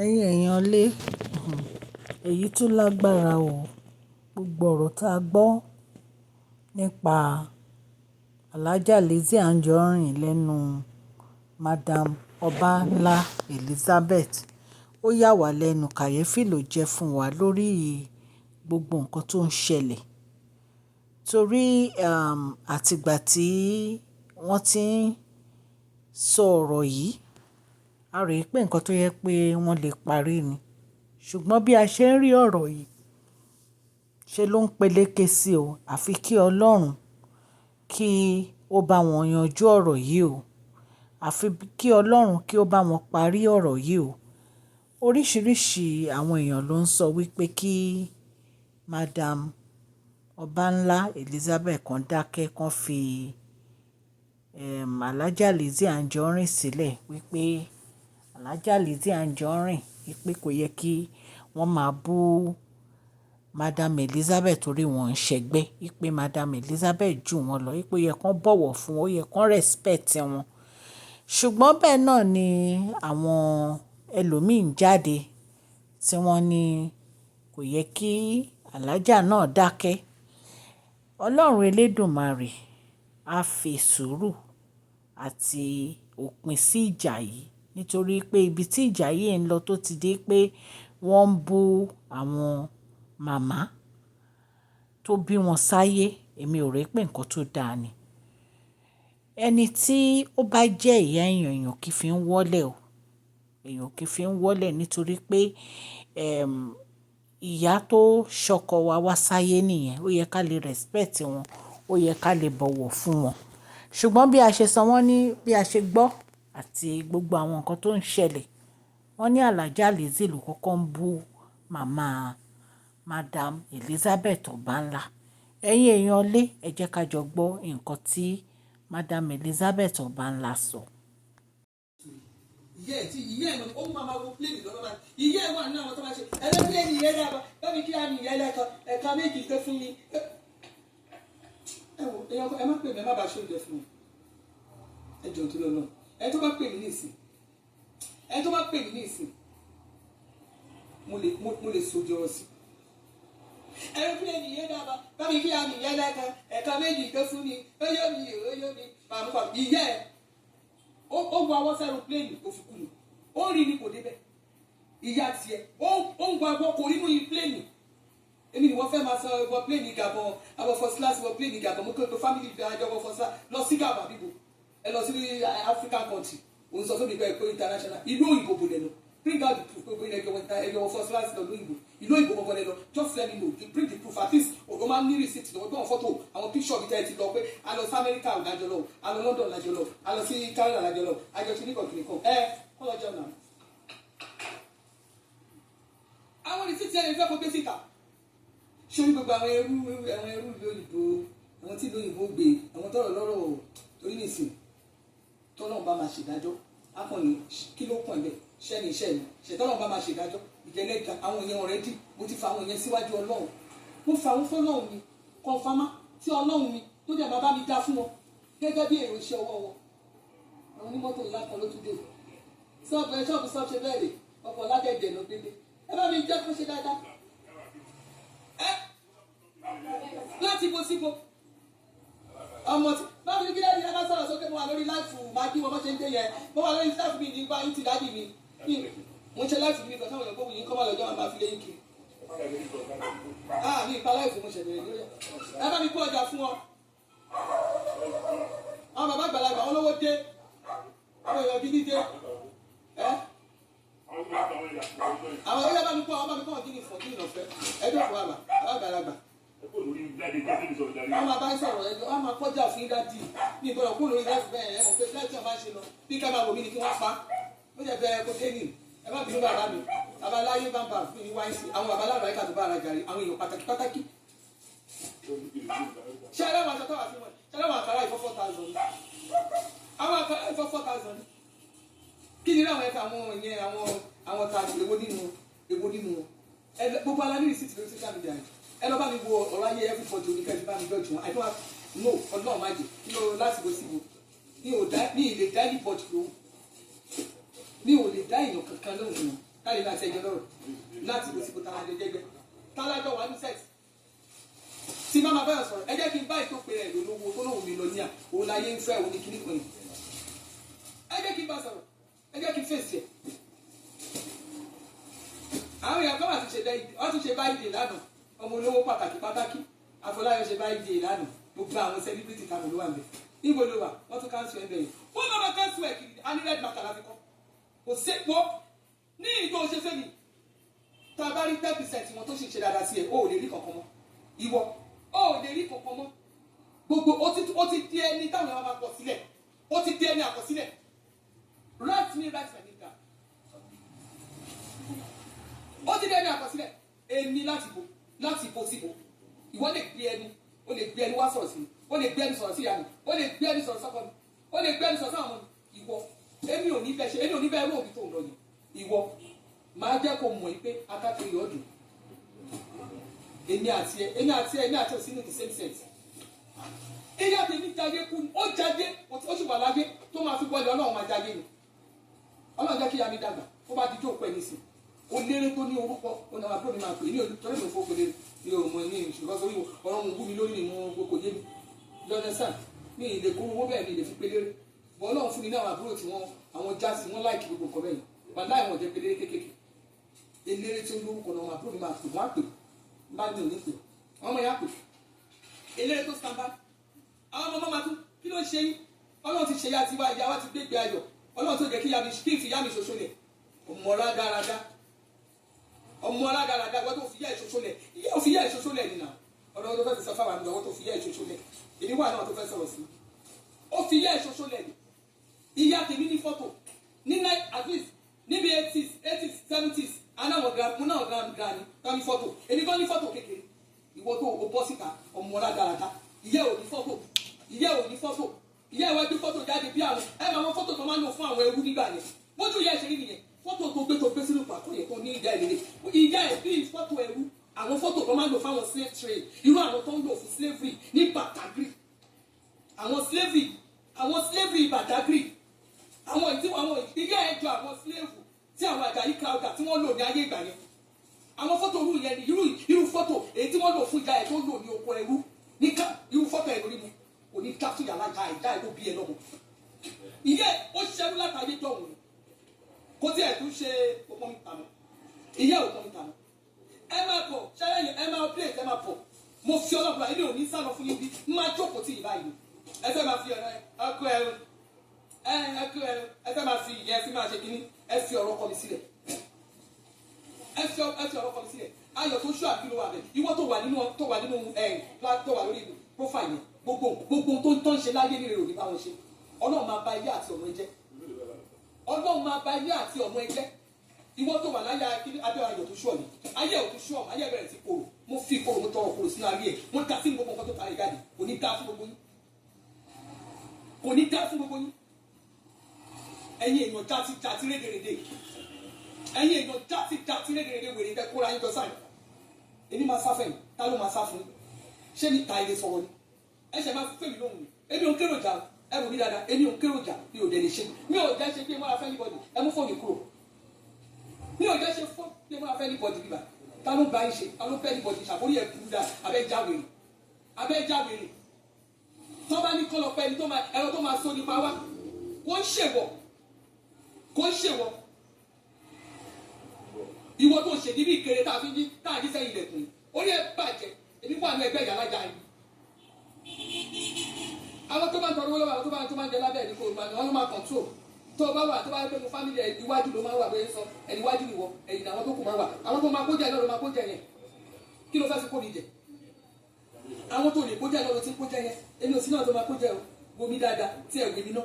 Ẹ̀yin èèyàn lé, èyí tún lágbára o. Gbogbo ọ̀rọ̀ tá a gbọ́ nípa Alhaja Lizzy Anjorin lẹ́nu Madam Obanla Elizabeth, ó yà wá lẹ́nu, kàyéfì ló jẹ́ fún wa lórí gbogbo nǹkan tó ń ṣẹlẹ̀. Torí àtìgbà tí wọ́n ti ń sọ ọ̀rọ̀ yìí, a rò pé nǹkan tó yẹ pé wọ́n lè parí ni. Ṣùgbọ́n bí a ṣe ń rí ọ̀rọ̀ yìí, ṣe ló ń peléke sí o. Àfi kí Ọlọ́run kí ó bá wọn yanjú ọ̀rọ̀ yìí o. Àfi kí Ọlọ́run kí ó bá wọn parí ọ̀rọ̀ yìí o. Oríṣiríṣi àwọn èèyàn ló ń sọ wípé kí Madam Obanla Elizabeth kan dákẹ́, kan fi Alhaja Lizzy Anjorin sílẹ̀, wípé Alhaja Lizzy Anjorin wípé kò yẹ kí wọ́n máa bú Madam Elizabeth torí wọ́n ń ṣẹgbẹ́, wípé Madam Elizabeth jù wọ́n lọ, wípé ó yẹ kán bọ̀wọ̀ fún wọn, ó yẹ kán respect wọn. Ṣùgbọ́n bẹ́ẹ̀ náà ni àwọn ẹlòmíín jáde tí wọ́n ní kò yẹ kí Alhaja náà dákẹ́. Ọlọ́run Elédùmarè á fi sùúrù àti òpin sí ìjà yìí, nítorí pé ibi tí ìjà yìí ń lọ tó ti di pé wọ́n ń bú àwọn màmá tó bí wọn sáyé, èmi ò rò pé nǹkan tó dáa ni. Ẹni tí ó bá jẹ́ ìyá èèyàn, èèyàn kì í fi ń wọ́lẹ̀ o. Èèyàn kì í fi ń wọ́lẹ̀ nítorí pé ìyá tó ṣọkọ wa wá sáyé nìyẹn. Ó yẹ ká lè respect wọn, ó yẹ ká lè bọ̀wọ̀ fún wọn. Ṣùgbọ́n bí a ṣe sọ wọ́n ní, bí a ṣe gbọ́ àti gbogbo àwọn nǹkan tó ń ṣẹlẹ̀, wọ́n ní Alhaja Lizzy ló kọ́kọ́ ń bú màmá Madam Elizabeth Obanla. Ẹ̀yin èèyàn lé, ẹ jẹ́ ká jọ gbọ́ nǹkan tí Madam Elizabeth Obanla sọ. Ìyá ẹ̀ tí ìyá ẹ̀ ó máa wo pléènì lọ́wọ́ báyìí. Ìyá ẹ̀ wà nínú àwọn tó máa ṣe ẹlẹ́pìlẹ́ẹ̀nì ìyá ẹ̀ dábàá bábí kí á ní ìyá ẹlẹ́kan ẹ̀ka méjì tó fún mi. Ẹ wo ẹ má pè mí, ẹ má bàa ṣe oúnjẹ fún mi. Ẹ jọ̀ọ́ tó lọ náà. Ẹ tó bá pè mí ní ìsìn. Ẹ tó bá pè mí ní ìsìn. Mo lè sojú ọ̀rọ̀ sí. Ẹlẹ́pìlẹ́ẹ̀nì ìyá ẹ̀ dábàá bábí kí á ní ìyá ẹlẹ́kan ẹ̀ka méjì tó fún mi. Ó yọ mi. Màmú ìyá ẹ̀ ó wọ awọ́ sẹ́rù pléènì kò fi kú ni, ó rí ni kò débẹ̀. Ìyá tiẹ̀ ó ń wọ awọ́ kò rí mú yín pléènì. Èmi ni wọ́n fẹ́ máa sọ wọ pléènì Gabon, àwọ̀ first class wọ pléènì Gabon, mo kí o family fi àjọ wọ first class lọ sí Gabon àbíbo, ẹ lọ sí African country, òun sọ fún mi pé international, ìlú òyìnbó bò lẹ́nu, bring out the proof pé ẹjọ́ wọ first class lọ lóyìnbó, ìlú òyìnbó gbọ́gbọ́ lẹ́nu, just let me know, bring the proof, at least ògbó máa ń ní receipt lọ́wọ́ gbọ́n fọ́tò àwọn picture mi tẹ́ ẹ ti lọ pé a lọ sí America lájọ lọ, a lọ London lájọ lọ, a lọ sí Canada lájọ lọ, àjọ sí nìkan kìnìkan kọ́ lọ́jọ́ náà. Àwọn receipt yẹn lè fẹ́ kó gbé síta. Ṣé orí gbogbo àwọn ẹrú lóyìnbó, àwọn tí lóyìnbó gbé, àwọn tọrọ lọ́rọ̀ torí nìsín tọ́lọ́ bá máa ṣèdájọ́ akọni kí ló pọ̀ ẹ̀ ṣẹ́ni iṣẹ́ mi ṣètọ́lọ́ bá máa ṣèdájọ́ ìjẹ́lẹ́gà àwọn èèyàn ọ̀rẹ́dì mo ti fa àwọn èèyàn síwájú Ọlọ́run, mo fa àwọn fọlọ́run mi kọfámá tí Ọlọ́run mi tó dẹ̀ bàbá mi dá fún wọn gẹ́gẹ́ bí èrò iṣẹ́ ọwọ́ wọn. Àwọn onímọ́tò ńlá kan ló tún dé ṣọ́ọ̀bù ṣe bẹ́ẹ̀ rè ọkọ̀ ládẹ́jẹ̀ lọ gbélé ẹ bá mi jẹ́ kó ṣe dáadáa. Láti bo síbo ọmọ tí báwo ni kí dáàdi ẹ bá sọ̀rọ̀ sókè mo wà lórí láìfù máa kí wọn bá ṣe ń dé yẹn mo wà lórí láìfù mi ní bá yín ti dáàdi mi mo ń ṣe láìfù mi nìkan táwọn èèyàn gbóhùn yín kọ́ máa lọ́jọ́ máa fi lé yín kiri. Ní ìpa láìfù mo ṣẹ̀bẹ̀rẹ̀ lórí ẹ bá mi kó ọjà fún ọ. Àwọn bàbá àgbàlagbà wọn lówó dé àwọn èèyàn gidi dé àwọn ilé bá mi kọ́ ọ kí ni fọ́ kí ni ọ̀fẹ́ ẹjọ́ fún àgbà àgbàlagbà. Wọ́n máa bá ń sọ̀rọ̀ ẹjọ́, wọ́n máa kọjá òfin dájú ní ìgbọ́dọ̀ kó lórí láti bẹ́ẹ̀ ẹ̀ mọ̀ pé láti ọ̀bá ṣe lọ bí ká máa wò mí ni kí wọ́n pa. Ó jẹ́ bẹ́ẹ̀ kó dé ní ẹ má bínú bàbá mi, bàbá láyé bá ń bà fún ìwá ìsìn, àwọn bàbá láàbà ìkà tó bá ara gàrí, àwọn èèyàn pàtàkì. Ṣé ẹlẹ́wọ̀n aṣọ táwà fún wọn? Ṣé ẹlẹ́wọ̀n àkàrà ìfọ́ 4,000? Àwọn àkàrà ìfọ́ 4,000. Kí ni láwọn ẹ̀ka àwọn tàbí èwo nínú wọn? Gbogbo aláàbí rìsíìtì lórí social media yìí. Ẹ lọ bá mi wo ọ̀rọ̀ ayé everybody oníkẹ́ ti bá mi judge wọn. I don't have no ọlọ́run má jẹ kí ló láti bó síbo ní ìlè dá anybody lóhùn ní ò lè dá èèyàn kankan lóhùn wọn lè láti ẹjọ́ lọ́rọ̀ láti bó síbò táwọn àjẹjẹgbẹ́ tálájọ wà ní sex tí máma bá yàn sọ̀rọ̀ ẹ jẹ́ kí n bá ètò pé ẹ̀ lólówó tó lóun mi lọ ní à òun láyé ń fẹ́ òun ní kíní kan yìí ẹ jẹ́ kí n bá sọ̀rọ̀ ẹ jẹ́ kí n fèsì ẹ̀ àwọn èèyàn kan wà ti ṣe báyìí dè lánàá ọmọ olówó pàtàkì Afọláyọ̀ ṣe báyìí dè lánàá gbogbo àwọn celebrity kan ló wà ń bẹ̀ níbo ló wà wọ́n tún káńsù ẹ̀ bẹ̀rẹ̀ wọ́n máa káńsù ẹ̀ kiri a ní red mark àlàfi kọ́ kò sépo ní ìtò ṣe fẹ́ mi tá a bá rí 10% wọn tó sì ṣe dáadáa sí ẹ̀ ó lè rí kankan mọ́ ìwọ ó lè rí kankan mọ́ gbogbo ó ti di ẹni táwọn èèyàn máa pọ̀ sílẹ̀ ó ti di ẹni àkọsílẹ̀ right me right my nigga ó ti di ẹni àkọsílẹ̀ èmi láti bó síbò ìwọ lè gbé ẹni ó lè gbé ẹni wá sọ̀rọ̀ sí mi ó lè gbé ẹni sọ̀rọ̀ sí ìyá mi ó lè gbé ẹni sọ̀rọ̀ sọ́kọ mi ó lè gbé ẹni sọ̀rọ̀ sáwọn ọmọ mi ìwọ èmi ò ní bẹ́ẹ̀ ṣe èmi ò ní bẹ́ẹ̀ rú òbí tó ń lọ yìí ìwọ máa jẹ́ kó mọ̀ pé akákiri ọdún èmi àti ẹ̀ sínú the same sense ilé àtẹ̀mí jáde kú ni ó jáde ó sì wà láyé tó máa fi bọ́ọ̀lì ọlọ́run máa jáde ni ọlọ́run jẹ́ kí ya mi dàgbà ó bá di jó pẹ́ nísìn ó lérè tó ní orúkọ ó náà àbúrò mi máa pè ní torí mi ò fowó lérè ní òmò ní ìṣòro sórí ọ̀rọ̀ mu wú mi lórí nínú gbogbo yé mi lọ́dẹ sàn ní ìlè kó owó bẹ́ẹ̀ ni ìlè fi pé lérè bọ́ ọlọ́run fún mi ní àwọn àbúrò tí wọ́n àwọn jásí wọ́n láìkì gbogbo nǹkan bẹ́ẹ̀ wà láì wọ́n jẹ́ pé lérè kékèké eléré tí ó lórúkọ náà àwọn àbúrò mi máa pè wọ́n á pè bá ní òní pè àwọn ọmọ yẹn á pè eléré tó stand by àwọn ọmọ máa tún kí ló ṣe yín ọlọ́run ti ṣe ya tiwa ìyá wa ti gbégbé ayọ̀ ọlọ́run tó jẹ́ kí fi yá mi ṣoṣo lẹ̀ ọmọ rádaràda wọ́n tó fi yá ìṣoṣo lẹ̀ ìyá ò fi yá ìṣoṣo lẹ̀ nìyà ọlọ́run tó fẹ́ fi sọ fáwọn àmì ọwọ́ tó fi yá ìṣoṣo lẹ̀ èmi wà náà tó fẹ́ sọ̀rọ̀ sí ó fi yá ìṣoṣo lẹ̀ ni ìyá tèmi ní fọ́tò ní at least níbi 80s 70s anáwọ̀ gíráàmù ni ká ní fọ́tò èmi kan ní fọ́tò kékeré ìwọ tó o bọ́ síta ọmọ rádaràda ìyá ò ní fọ́tò ìyá ìwà gbé fọ́tò jáde bí àwọn máa fọ́tò tó máa ń lò fún àwọn ẹrú nígbà yẹn mójú ìyá ìṣeré nìyẹn fọ́tò tó gbé sínú pàtó yẹn tó ní ìjà ìrere ìjà ẹ̀ bí fọ́tò ẹrú àwọn fọ́tò tó máa ń lò fún àwọn slave trade irú àwọn tó ń lò fún slavery ní Badagry àwọn slavery Badagry àwọn ìyá ẹ̀ jọ àwọn slave tí àwọn Àjàyí Crowther tí wọ́n lò ní ayé ìgbà yẹn àwọn fọ́tò irú yẹn ni irú fọ́tò èyí tí wọ́n lò fún ìjà ẹ̀ tó lò ní oko ẹrú níkà irú fọ́tò ẹ̀ lórí mu òní káfíńyà lájà ìjà ẹ̀ tó bí ẹ lọ́mọ ìyẹ́ ó ṣẹ́rú látàyé dọ̀hún kó tí ẹ̀ tún ṣe ọmọ mi tànà ìyẹ́ ò mọ mi tànà ẹ máa pọ̀ ṣẹlẹ̀ ẹ máa plate ẹ máa pọ̀ mo fi ọlọ́pàá ilé òní sálọ fún yín bí máa jókòó tí ìbá yìí ẹ fẹ́ máa fi ẹkọ ẹrù ẹ fẹ́ máa fi ìyẹn fi máa ṣe kínní ẹ fi ọ̀rọ̀ kọ mi sílẹ̀ ẹ fi ọ̀rọ̀ kọ mi sílẹ̀ ayọ̀ tó ṣú àbí ló wà bẹ̀ ìwọ tó wà lórí profile yẹn gbogbo tó ń ṣe láyé ní rẹ̀ ò ní bá wọn ṣe ọlọ́run máa bà ilé àti ọ̀nà ẹ̀jẹ̀ ọlọ́run máa bà ilé àti ọ̀nà ẹ̀jẹ̀ ìwọ tó wà láyé abẹ́ ayọ̀ tó ṣú ọ̀nì ayé ò tó ṣú ọ̀nì ayé bẹ̀rẹ̀ sí kòrò mo fi kòrò mo tọrọ kòrò sínú ayé ẹ̀ mo dá sí gbogbo nǹkan tó parí jáde kò ní dá fún gbogbo yín ẹ̀yin èèyàn játí rédèrèdè wèrè tẹ kóra yín jọ sáyìn èmi máa sá fẹ́yìn tá ló máa sá fún ṣé ní ta ilé sọ̀rọ̀ ni ẹsẹ̀ máa fún fèmí lóhùn mi èmi ò ń kérò jà ẹrù mi dáadáa èmi ò ń kérò jà mi ò dẹ̀ lè ṣe mi ò jẹ́ ṣe pé wọ́n á fẹ́ níbọ̀dì ẹ mú fóònù kúrò mi ò jẹ́ ṣe fún pé wọ́n á fẹ́ níbọ̀dì bíbà ta ló bá yín ṣe ta ló fẹ́ níbọ̀dì ṣàbórí ẹ̀ kúrú dáa abẹ́jáwèrè tó bá ní kọ́lọ̀ pẹ́ ẹni ẹ̀rọ tó máa so nípa wá kó ń ṣèwọ̀ ìwọ tó ṣèdí bí ìkéré tá a fi ní tá a jí sẹ́yìn ilẹ̀kùn orí ẹ̀ bàjẹ́ èmi wà ní ẹgbẹ́ ìyá alájà yìí àwọn tó bá ń tọrọ owó lọ́wọ́ àwọn tó bá ń jẹ lábẹ́ ẹ̀dínkù wọn ló máa kọ̀ntró tó bá wà tó bá yẹ pé mo fámìlì ẹ̀ iwájú ló máa wà bẹ́ẹ̀ sọ ẹ̀yìn iwájú nìwọ ẹ̀yìn àwọn tó kù máa wà àwọn tó máa kó jẹ náà ló máa kó jẹ yẹn kí ló fẹ́ fi kó mi jẹ àwọn tó lè kó jẹ náà ló ti kó jẹ yẹn èmi ò sí náà tó máa kó jẹ o bomi dáadáa tí ẹ̀ gbèmí náà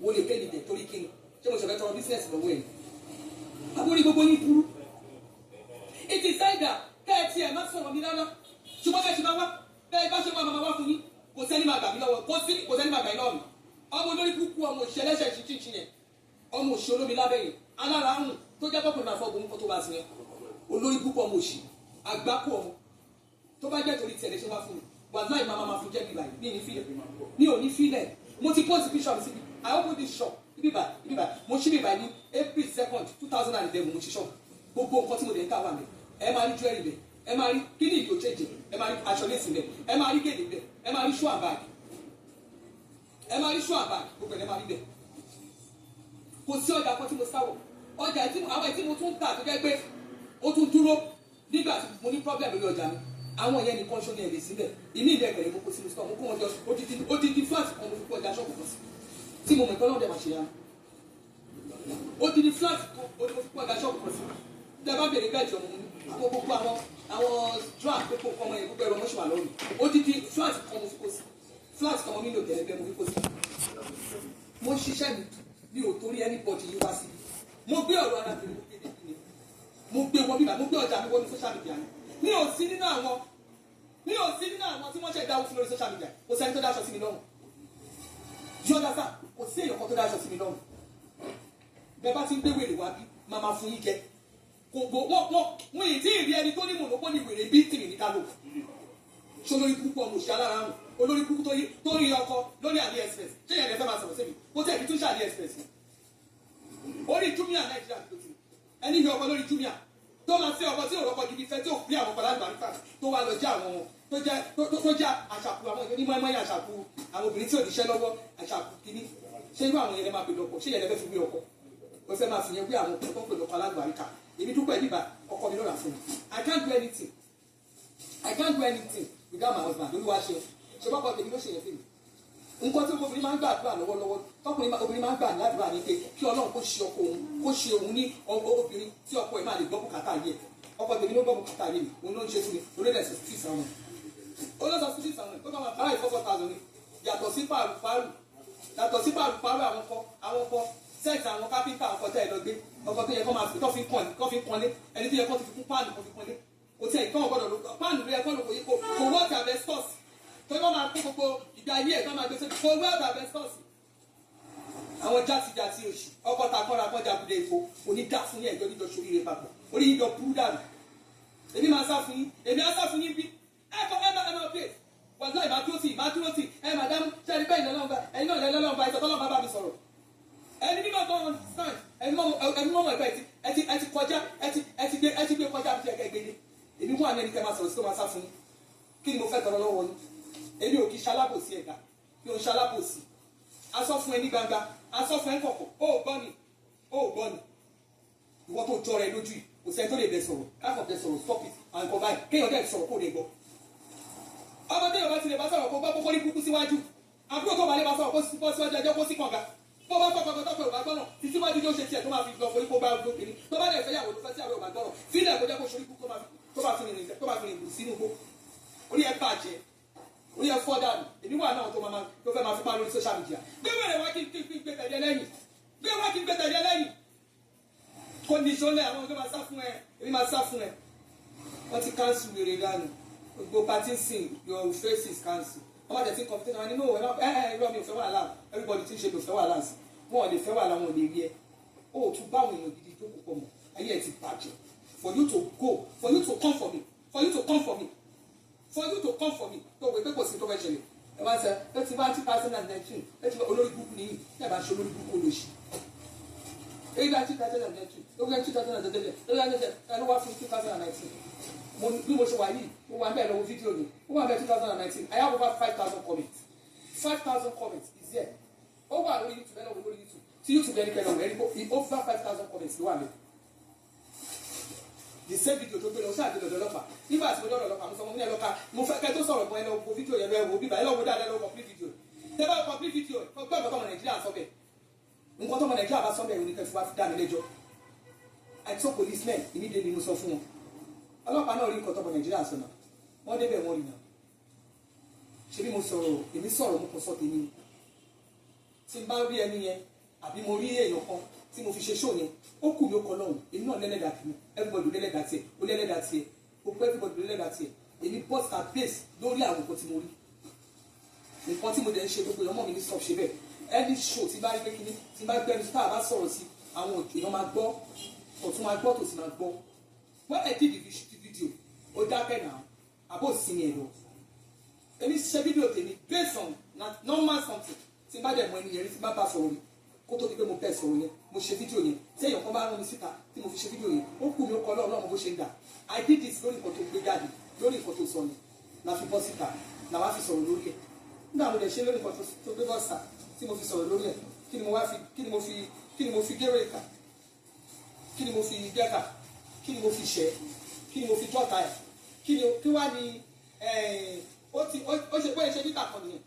wo lè kéde jẹ torí kíni ṣé mo ṣọ̀fẹ́ tọrọ bísíǹsì lọ́wọ́ ẹ̀ àbúrí gbogbo yín burú ìtì sáìdà kẹ́ẹ̀tì ẹ̀ má sọ̀rọ̀ mi rárá ṣùgbọ́n bẹ́ẹ̀ ṣe máa wá bẹ́ẹ̀ bá ṣe máa wá fún yín kò sẹ́ni máa gbà mí lọ́wọ́ kò sẹ́ni máa gbà mí lọ́wọ́ mi ọmọ olórí kúkú ọmọ òṣìṣẹ́ lẹ́sẹ̀ ṣíṣíṣí yẹn ọmọ òṣìṣẹ́ olómi lábẹ́ yẹn alára ahùn tó jẹ́ pọ́pọ̀ náà fọ́ọ̀bù nǹkan tó bá sí yẹn olórí kúkú ọmọ òṣì àgbákò ọmọ tó bá jẹ́ torí tiẹ̀ lè ṣe wá fún mi wà láì máa fi jẹ́ bíbá yìí mi ò ní fílẹ̀ mo ti post picture mi síbi I open this shop ibíbà mo ṣí bíbà ní April 2nd 2011 mo ṣí ṣọ́ọ̀bù gbogbo nǹkan tí mo dẹ̀ ń tà wà mẹ́ ẹ máa rí jewelry bẹ̀ ẹ máa rí kíní ìlú òṣèjì ẹ máa rí aṣọ lẹ́sìn bẹ̀ ẹ máa rí gèlè bẹ̀ ẹ máa rí shoe and bag gbogbo ẹ̀ máa rí bẹ̀ kò sí ọjà kan tí mo sáwọ̀ ọjà àwọn tí mo tún tà tó jẹ́ pé ó tún dúró nígbà tí mo ní problem lórí ọjà mi àwọn yẹn nìkan ṣó ní ẹ̀lẹ́ síbẹ̀ ìní ìdẹ́ ẹ̀kẹ̀rẹ̀ mo kó sínú store mo kó wọn jọ odidi flat kan mo fi kó ọjà ṣọ́ọ̀bù kan sí tí mo mọ̀ ìtọ́ náà dẹ̀ máa ṣe ya odidi flat kan mo fi kó ọjà ṣọ́ọ̀bù kan sí tẹ́ bá bèrè bẹ́ẹ̀ jọ mo ní àwọn gbogbo àwọn drag gbogbo nǹkan ọmọ yẹn gbogbo ẹ̀rọ mọ́ṣúwà lọ́rùn odidi flat kan mo fi kó sí flat kan mo nílò tẹ̀lé bẹ́ẹ̀ mo fi kó sí mo ṣiṣẹ́ mi ò torí anybody yín wá sí mo gbé ọ̀rọ̀ ara tèmi mo gbé wọn bíbá mo gbé ọjà mi wọnú social media ni mi ò sí nínú àwọn tí wọ́n ṣe dáwọ́ fún lórí social media kò sẹ́ni tó dáṣọ sí mi lọ́rùn yọ̀dá sá kò sí èèyàn kan tó dáṣọ sí mi lọ́rùn bẹ́ẹ̀ bá ti ń gbé wèrè wá bí máa ma fún yín jẹ kò gbó wọ́n yìí tí ì rí ẹni tó ní mọ̀nàpọ̀ ní wèrè bí tìrì ní kálò ṣé olórí púpọ̀ mo ṣe alára àrùn olórí púpọ̀ tó rí ọkọ lórí AliExpress ṣé ìyẹn lè fẹ́ máa sọ̀rọ̀ sí mi kó tẹ̀ kí tún ṣe AliExpress orí Jumia Nàìjíríà tó ti ẹni yọ ọkọ lórí Jumia tó lọ sí ọkọ tí òrọ́kọ gidi fẹ́ tí ò fi àwọn ọkọ láti bàríkà tó wá lọ jẹ́ àwọn tó jẹ́ àṣàkù àwọn ìyẹn onímọ̀ ẹ̀mọ́ àṣàkù àwọn obìnrin tí ò níṣẹ́ lọ́wọ́ àṣàkù kìíní ṣé irú àwọn yẹn lè máa pè lọ́kọ ṣé yẹn lè fẹ́ fi wé ọkọ ó fẹ́ máa fi yẹn wé àwọn ọkọ tó pè lọ́kọ alágbàríkà èmi dúpẹ́ níbà ọkọ mi lọ́ra fún mi I can't do anything without my husband lórí wá ṣe ṣe bọ́kọ tèmi ló ṣe yẹn fún mi nǹkan tí obìnrin máa ń gbàdúrà lọ́wọ́lọ́wọ́ obìnrin máa ń gbà ládùúrà ní pé kí Ọlọ́run kó ṣe ọkọ òun kó ṣe òun ní obìnrin tí ọkọ ẹ̀ máa lè gbọ́ bùkátà yẹ ọkọ tèmi ló gbọ́ bùkátà yẹ mi òun ló ń ṣe fún mi orílẹ̀ èdè sixty seven olóòtú sixty seven tó bá máa báyìí 4,000 ni yàtọ̀ sí pàrùpàrù àwọn ọkọ sẹ́ẹ̀tì àwọn kápẹ́ńtà ọkọ tẹ́ ẹ lọ gbé ọkọ tó yẹ kó máa fi kọ́ fi pọ́nlé ẹni tó yẹ kó ti fi kún páànù kó fi pọ́nlé kò tí ẹ̀ kọ́ ọ̀gbọ́dọ̀ ló páànù ló yẹ kó lò kò wọ́ọ̀tì àbẹ́stọ́ọ̀sì tó yẹ kó máa kó gbogbo ìgbà ayé ẹ̀ kó máa gbé sókè kò wọ́ọ̀tì àbẹ́stọ́ọ̀sì àwọn játijàti òṣì ọkọ̀ takọ́ra kọ́ jàgùdẹ ìfò onídà fún yẹn ìjọ níjọ sóríire papọ̀ orí yíjọ burú dànù èmi máa sá fún yín èmi á sá fún yín bí ẹ máa pè wàzọ́ ìmá dúró tì ẹ màdámù sẹ́ni bẹ́ẹ̀ ìlọ́lọ́mọba ẹ̀yin náà lọ́lọ́mọba ìsọ̀tọ́lọ́mọba bá mi sọ̀rọ̀ ẹni nígbà tó ń stand ẹni mọ́mọ́ ẹ̀fẹ́ ẹ ti kọjá ẹ ti gbé kọjá bí ẹ̀kẹ́ gbélé èmi wà ní ẹni kẹ́ máa sọ̀rọ̀ sí tó máa sá fún yín kí ni mo fẹ́ tọrọ lọ́wọ́ yín èmi ò kí ṣalábòsí ẹ̀dá kí o ṣalábòsí asọ́ fún ẹ ní gbangba asọ́ fún ẹ kọ̀kọ̀ ó gbọ́ ni ìwọ tó jọra ẹ lójú yìí kò sẹ́ni tó lè bẹ sọ̀rọ̀ káfọ̀ bẹ sọ̀rọ̀ stop it and come by kéèyàn dẹ̀ sọ̀rọ̀ kó lè gbọ́ ọmọ téèyàn bá ti lè bá sọ̀rọ̀ kó gbọ́ kókó ní kúkú síwájú àbúrò tó bá lè bá sọ̀rọ̀ kó bọ́ síwájú ẹjọ́ kó sí kànga bó bá fọ́ kọ́kọ́ tọ́pẹ́ òbá gbọ́nà tí síwájú yóò ṣe tiẹ̀ tó máa fi lọ forí kó bá lóbìnrin tó bá lè fẹ́ yàwó ló fẹ́ sí àwọn òbá gbọ́nà sílẹ̀ kó jẹ́ kó ṣorí kú tó bá fi rìn sínú igbó orí ẹ bàjẹ́ orí ẹ fọ́ dànù èmi wà náà tó fẹ́ máa fi pa lórí social media gbé wẹ̀rẹ̀ wá kí n gbé tẹ̀lé lẹ́yìn kò ní ìṣọlẹ̀ àwọn ọmọdé máa sá fún ẹ èmi máa sá fún ẹ wọ́n ti cancel wèrè dànù gbogbo party sin your face is cancel wọ́n bá tẹ̀ sí competition wọn ni no irọ́ mi ò fẹ́ wàhálà everybody ti ń ṣe mi ò fẹ́ wàhálà sí wọn ò lè fẹ́ wàhálà wọn ò lè rí ẹ ó tún báwọn èèyàn gidi tó kù pọ̀ mọ́ ayé ẹ ti bàjẹ́ for you to come for me tó wẹ́ pé kò sí tó fẹ́ ṣẹlẹ̀ ẹ bá ṣe ẹ ti bá 2019 ẹ ti bá olórí burúkú nìyí ẹ bá ṣe olórí burúkú olóṣì èyí bá 2019 ó gbé 2019 ẹ ló wá fún 2019 bí mo ṣe wà yìí mo wà bẹ́ẹ̀ lọ́wọ́ fídíò mi ó wà bẹ́ẹ̀ 2019 I have over 5,000 comments 5,000 comments is there ó wà lórí YouTube ẹ lọ́wọ́ lórí YouTube tí YouTube ẹni kẹlẹ́ ọ̀rẹ́ rí over 5,000 comments ló wà lẹ́yìn. The same video tó gbé lọ ṣáà gbé lọ́dọ̀ ọlọ́pàá nígbà tí mo dọ́dọ̀ ọlọ́pàá mo sọ mo ní ẹlọ́ka mo fẹ́ kẹ́ tó sọ̀rọ̀ gan ẹ lọ wo fídíò yẹn lọ wo bíbá ẹ lọ wo dáadáa lọ complete video tẹ bá complete video gbọ́ ọ̀gá ọmọ Nàìjíríà sọ bẹ́ẹ̀ nǹkan tó ọmọ Nàìjíríà bá sọ bẹ́ẹ̀ òní kẹfì wá fi dá mi lẹ́jọ́ I told policemen immediately mo sọ fún wọn ọlọ́pàá náà rí nǹkan tó ọmọ Nàìjíríà sọ náà wọ́n débẹ̀ wọ́n rí náà ṣé bí mo sọ̀rọ̀ èmi sọ̀rọ̀ mo kàn sọ tèmi tí n bá rí ẹni yẹn àbí mo rí èèyàn kan tí mo fi ṣe ṣó yẹn ó kù mí ó kọ lọ́hùn èmi náà lẹ́lẹ́dàá tèmi everybody lẹ́lẹ́dàá tiẹ̀ ó lẹ́lẹ́dàá tiẹ̀ ó pẹ́ everybody lẹ́lẹ́dàá tiẹ̀ èmi bust her base lórí àwọn nǹkan tí mo rí nǹkan tí mo dẹ̀ ń ṣe gbogbo ìyọmọ mi ní stop ṣe bẹ́ẹ̀ any show tí bá rí pé kíní tí bá gbẹ́ni tí táà bá sọ̀rọ̀ sí àwọn èèyàn máa gbọ́ ọ̀tún máa gbọ́ tòsí máa gbọ́ when I did the video ó dákẹ́ náà àbó sinmi ẹ̀rọ èmi ṣe fídíò tèmi based on normal something tí bá dẹ̀ mọ ẹni yẹn tí bá bá sọ̀rọ̀ rí kó tó di pé mo bẹ̀ sọ̀rọ̀ yẹn mo ṣe fídíò yẹn tí èèyàn kan bá rán mi síta tí mo fi ṣe fídíò yẹn ó kù mí ó kọ́ lọ́wọ́ bó ṣe ń dà I did this lórí nǹkan tó gbé jáde lórí nǹkan tó sọ ni la fi bọ́ síta la wá fi sọ̀rọ̀ lórí ẹ̀ nígbà mo lè ṣe lórí nǹkan tó gbé bọ́ síta tí mo fi sọ̀rọ̀ lórí ẹ̀ kí ni mo fi géré ìkà kí ni mo fi gẹ́ka kí ni mo fi ṣẹ́ kí ni mo fi jọ́ta ẹ̀ kí wá ní ó ṣe bóyá ṣe níta kan nìyẹn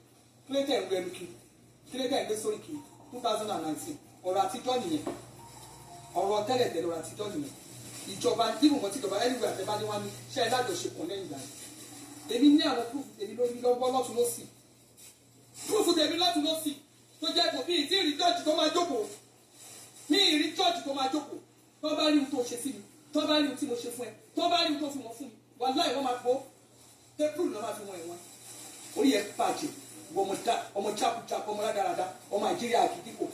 kílẹ̀tẹ̀ ń rẹnu kiri kílẹ̀tẹ̀ ń gbé sórí kiri 2019 ọ̀rọ̀ àtijọ́ nìyẹn ọ̀rọ̀ tẹ́lẹ̀tẹ́lẹ̀ ọ̀rọ̀ àtijọ́ nìyẹn ìjọba nínú nǹkan tí ìjọba ẹnìwé àtẹ́bá ní wá ní ṣe é lájọṣepọ̀ lẹ́yìn ìgbà yìí èmi ní àwọn proof tèmi lórí lọ́wọ́ lọ́tún lọ́sì proof tèmi lọ́tún lọ́sì tó jẹ́ kò bí ìdí ìrìn church tó máa jókòó ní ìrìn church tó máa jókòó tó bá rí ohun tó ṣe sí mi tó bá rí ohun tí mo ṣe fún ẹ tó bá rí ohun tó fi wọ́n fún mi wàláhì wọ́n máa gbó tẹ́pùrù náà máa fi wọ́n ẹ̀wọ̀n orí ẹ̀ bàjẹ́ ọmọ jákujàku ọmọ rádaràda ọmọ Nàìjíríà àkìdíkò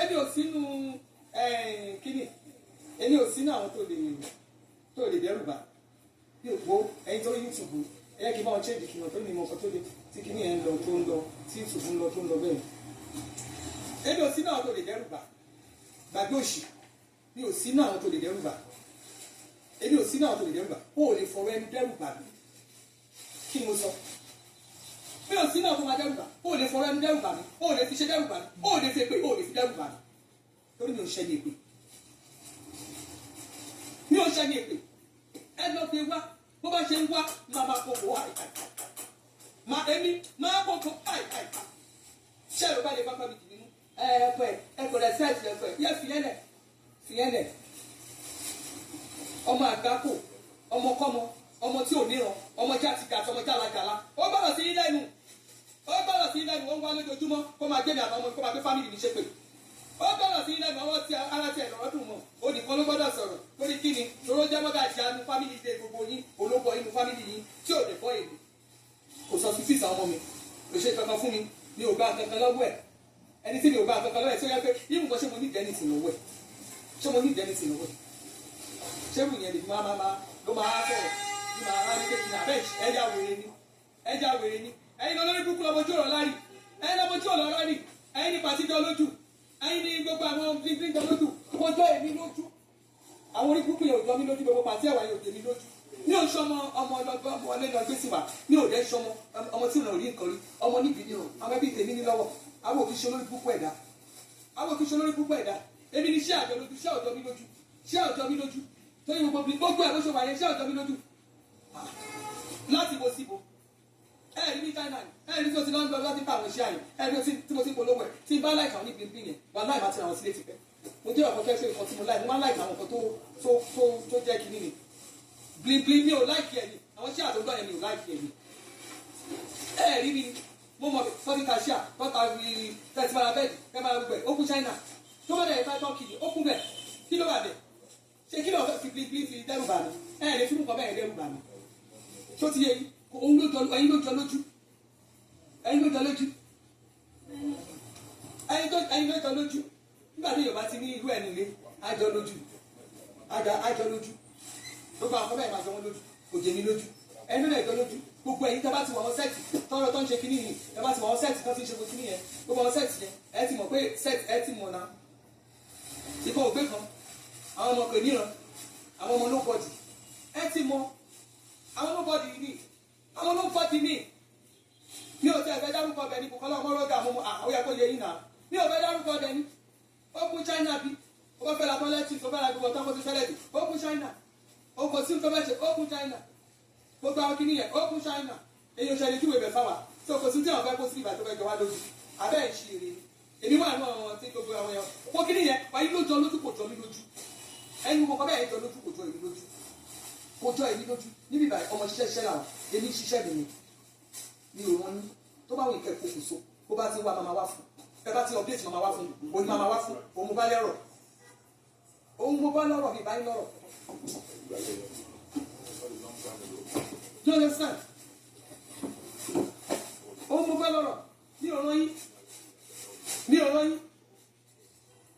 èmi ò sínú kíni èmi ò sínú àwọn tó lè dẹ́rù bá bí òpó ẹ̀yin tó YouTube ẹ̀yẹ́ kí n bá wọn change kìnnà tó ní ìmọ̀ kan tó lè tí kíní ẹ̀ ń lọ tó ń lọ tí YouTube ń lọ tó ń lọ bẹ́ẹ̀ èmi ò sínú àwọn tó lè dẹ́rù bá gbàgbé òṣì mi ò sínú àwọn tó lè dẹ́rù bá èmi ò sínú àwọn tó lè dẹ́rù bá ó lè fọwọ́ ẹnu dẹ́rù bá mi kí ni mo sọ mi ò sínú àwọn tó máa dẹ́rù bá ó lè fọwọ́ ẹnu dẹ́rù bá mi ó lè fi ṣe dẹ́rù bá mi ó lè fi èpè ó lè fi dẹ́rù bá mi torí mi ò ṣẹ́ ní èpè mi ò ṣẹ́ ní èpè ẹ lọ fi wá bó bá ṣe ń wá máa máa kókó àìkà máa èmi máa kókó àìkà ṣé ẹ̀rọ bá lè bá pàmì tì nínú ẹ̀kọ́ rẹ̀ sẹ́ẹ̀tì ẹ̀kọ́ ẹ̀ yẹ fìyẹ́lẹ̀ ọmọ àgbákò ọmọkọ́mọ ọmọ tí ò níran ọmọ jàtìjàtì ọmọ jàlàjàlà ó gbọ́dọ̀ sí ilé inú ó ń wá lójoojúmọ́ kó máa gbé mi àtàwọn ọmọ kó máa gbé fámìlì mi ṣépè ó gbọ́dọ̀ sí ilé inú ọwọ́ tí ara tiẹ̀ lọ́rọ́ dùn mọ́ onìkan ló gbọ́dọ̀ sọ̀rọ̀ lórí kí ni lóró jẹ́ mọ́gà ìṣe àánú fámìlì ilé gbogbo yín olóńgbò inú fámìlì yín tí ò lè bọ́ èdè kò sọ fi fíìsì àwọn ọmọ mi kò ṣe kankan fún mi mi ò gbà kankan lọ́wọ́ ẹ̀ ẹni tí mi ò gbà kankan lọ́wọ́ ẹ̀ tí ó yẹ pé yín nǹkan ṣé mo ní ìdẹ́nìtì lọ́wọ́ ẹ̀ ṣé mo ní ìdẹ́nìtì lọ́wọ́ ẹ̀ ṣé wù yẹn lè ló máa sọ̀rọ̀ ní máa ní kékeré abẹ́ ẹja wèrè ni ẹ̀yin lọ lórí burúkú lọ́mọjú ọ̀rọ̀ lárí ẹ̀yin lọ́mọjú ọ̀rọ̀ lárí ẹ̀yin ní pàtíjọ́ lójú ẹ̀yin ní gbogbo àwọn gbígbígbọ́ lójú ọjọ́ èmi lójú àwọn orí burúkú yẹn ò jọ mí lójú gbogbo pàtí ẹ̀wà yẹn ò jẹ mí lójú ní oṣù ọmọ ọlọ́gbọ́n ọmọ ọlẹ́nu ọgbẹ́ sí wa ní òde ṣọmọ ọmọ tí ìrìn orí nǹkan rí ọmọ níbi ní o àwọn ẹbí tèmi ní lọ́wọ́ àwọn òkìṣẹ́ olórí púpọ̀ ẹ̀dá èmi ní ṣé àjọ lójú ṣé ọjọ́ mi lójú tó yẹ gbogbo ẹ̀ bó ṣe wà yẹn ṣé ọjọ́ mi lójú láti bo síbo ẹ̀rí ní China ẹ̀rí tí o ti lọ́n lọ láti pa àwọn iṣẹ́ àyè ẹ̀rí tí mo ti polówó ẹ̀ tí n bá láìka àwọn níbi yẹn wà láì bá ti àwọn sílé ti pẹ́ mo jẹ́ ọ̀kan kẹ́sẹ̀ nǹkan tí mo láì mo máa láìka àwọn nǹkan tó jẹ́ kínní ni blin mi ò láìkì ẹ̀ ni àwọn iṣẹ́ àtọ́gbọ́n yẹn mi ò láìkì ẹ̀ ni ẹ̀rí mi mo mọ̀ sọ́dí kàṣíà tọ́ta tẹ̀síwára bẹ́ẹ̀dì ẹ̀ máa gbẹ̀ ó kú China tó bá dẹ̀ ẹ̀ fẹ́ tọ́kì ni ó kú bẹ̀ kí ló wà bẹ̀ ṣé kí ló fi blin fi dẹ́rù bà mí lè fi nǹkan bẹ́ẹ̀ dẹ́rù bà mí tó ti yẹ òun ló jọ ẹ̀yin ló jọ lójú nígbà tí Yorùbá ti ní irú ẹ̀ nílé àjọ lójú gbogbo àwọn bẹ́ẹ̀ máa jọ wọn lójú kò jẹ mí lójú ẹni náà jọ lójú gbogbo ẹ̀yin tẹ́ bá ti wọ̀ wọn sẹ́ẹ̀tì tọ́rọ tó ń ṣe kínní yìí tẹ́ bá ti wọ̀ wọn sẹ́ẹ̀tì tó ti ń ṣe kínní yẹn gbogbo wọn sẹ́ẹ̀tì yẹn ẹ ti mọ̀ pé sẹ́ẹ̀tì ẹ ti mọ̀ náà ikọ̀ ògbé kan àwọn ọmọ kò níran àwọn ọmọ nobody ẹ ti mọ̀ àwọn nobody ni àwọn nobody ni mi ò tẹ́ ẹ fẹ́ dárúkọ bẹ́ẹ̀ ni kò kọ́lọ́ ọmọ rọ́gà àmọ́ àwọn yẹ kó yẹ yín náà mi ò fẹ́ dárúkọ bẹ́ẹ̀ ni ó kú China bí ó bá fẹ́ la tọ́lẹ́tì tó bá la gbogbo ọ̀tọ́ kó ti fẹ́lẹ̀ dì ó kú China ó kò sí nǹkan bẹ́ẹ̀ ṣe ó kú China gbogbo àwọn kìíní yẹn ó kú China èyí ò ṣẹlẹ̀ júwèé bẹ̀ fáwà tó kò sí tí àwọn fẹ́ kó sí ìgbà tó fẹ́ jọ wá lójú abẹ́ ìṣirè èmi wà nù àwọn tí gbogbo àwọn yẹn kó kìíní yẹn wáyé ló jọ lójú kò jọ mí lójú ẹni mo kọ bẹ́ẹ̀ jọ lójú kò jọ èmi lójú níbi ìbàdàn ọmọ ṣiṣẹ́ làwọn èmi ṣiṣẹ́ mi ò wọ́n ní tó bá wọn ìkẹ́kọ̀ọ́ kò so bó bá ti wá máa wá fún ẹ bá ti update máa wá fún òní máa wá fún òun mo bá lẹ́rọ̀ mi bá ń lọ́rọ̀ you understand òun mo bá lọ́rọ̀ mi ò rán yín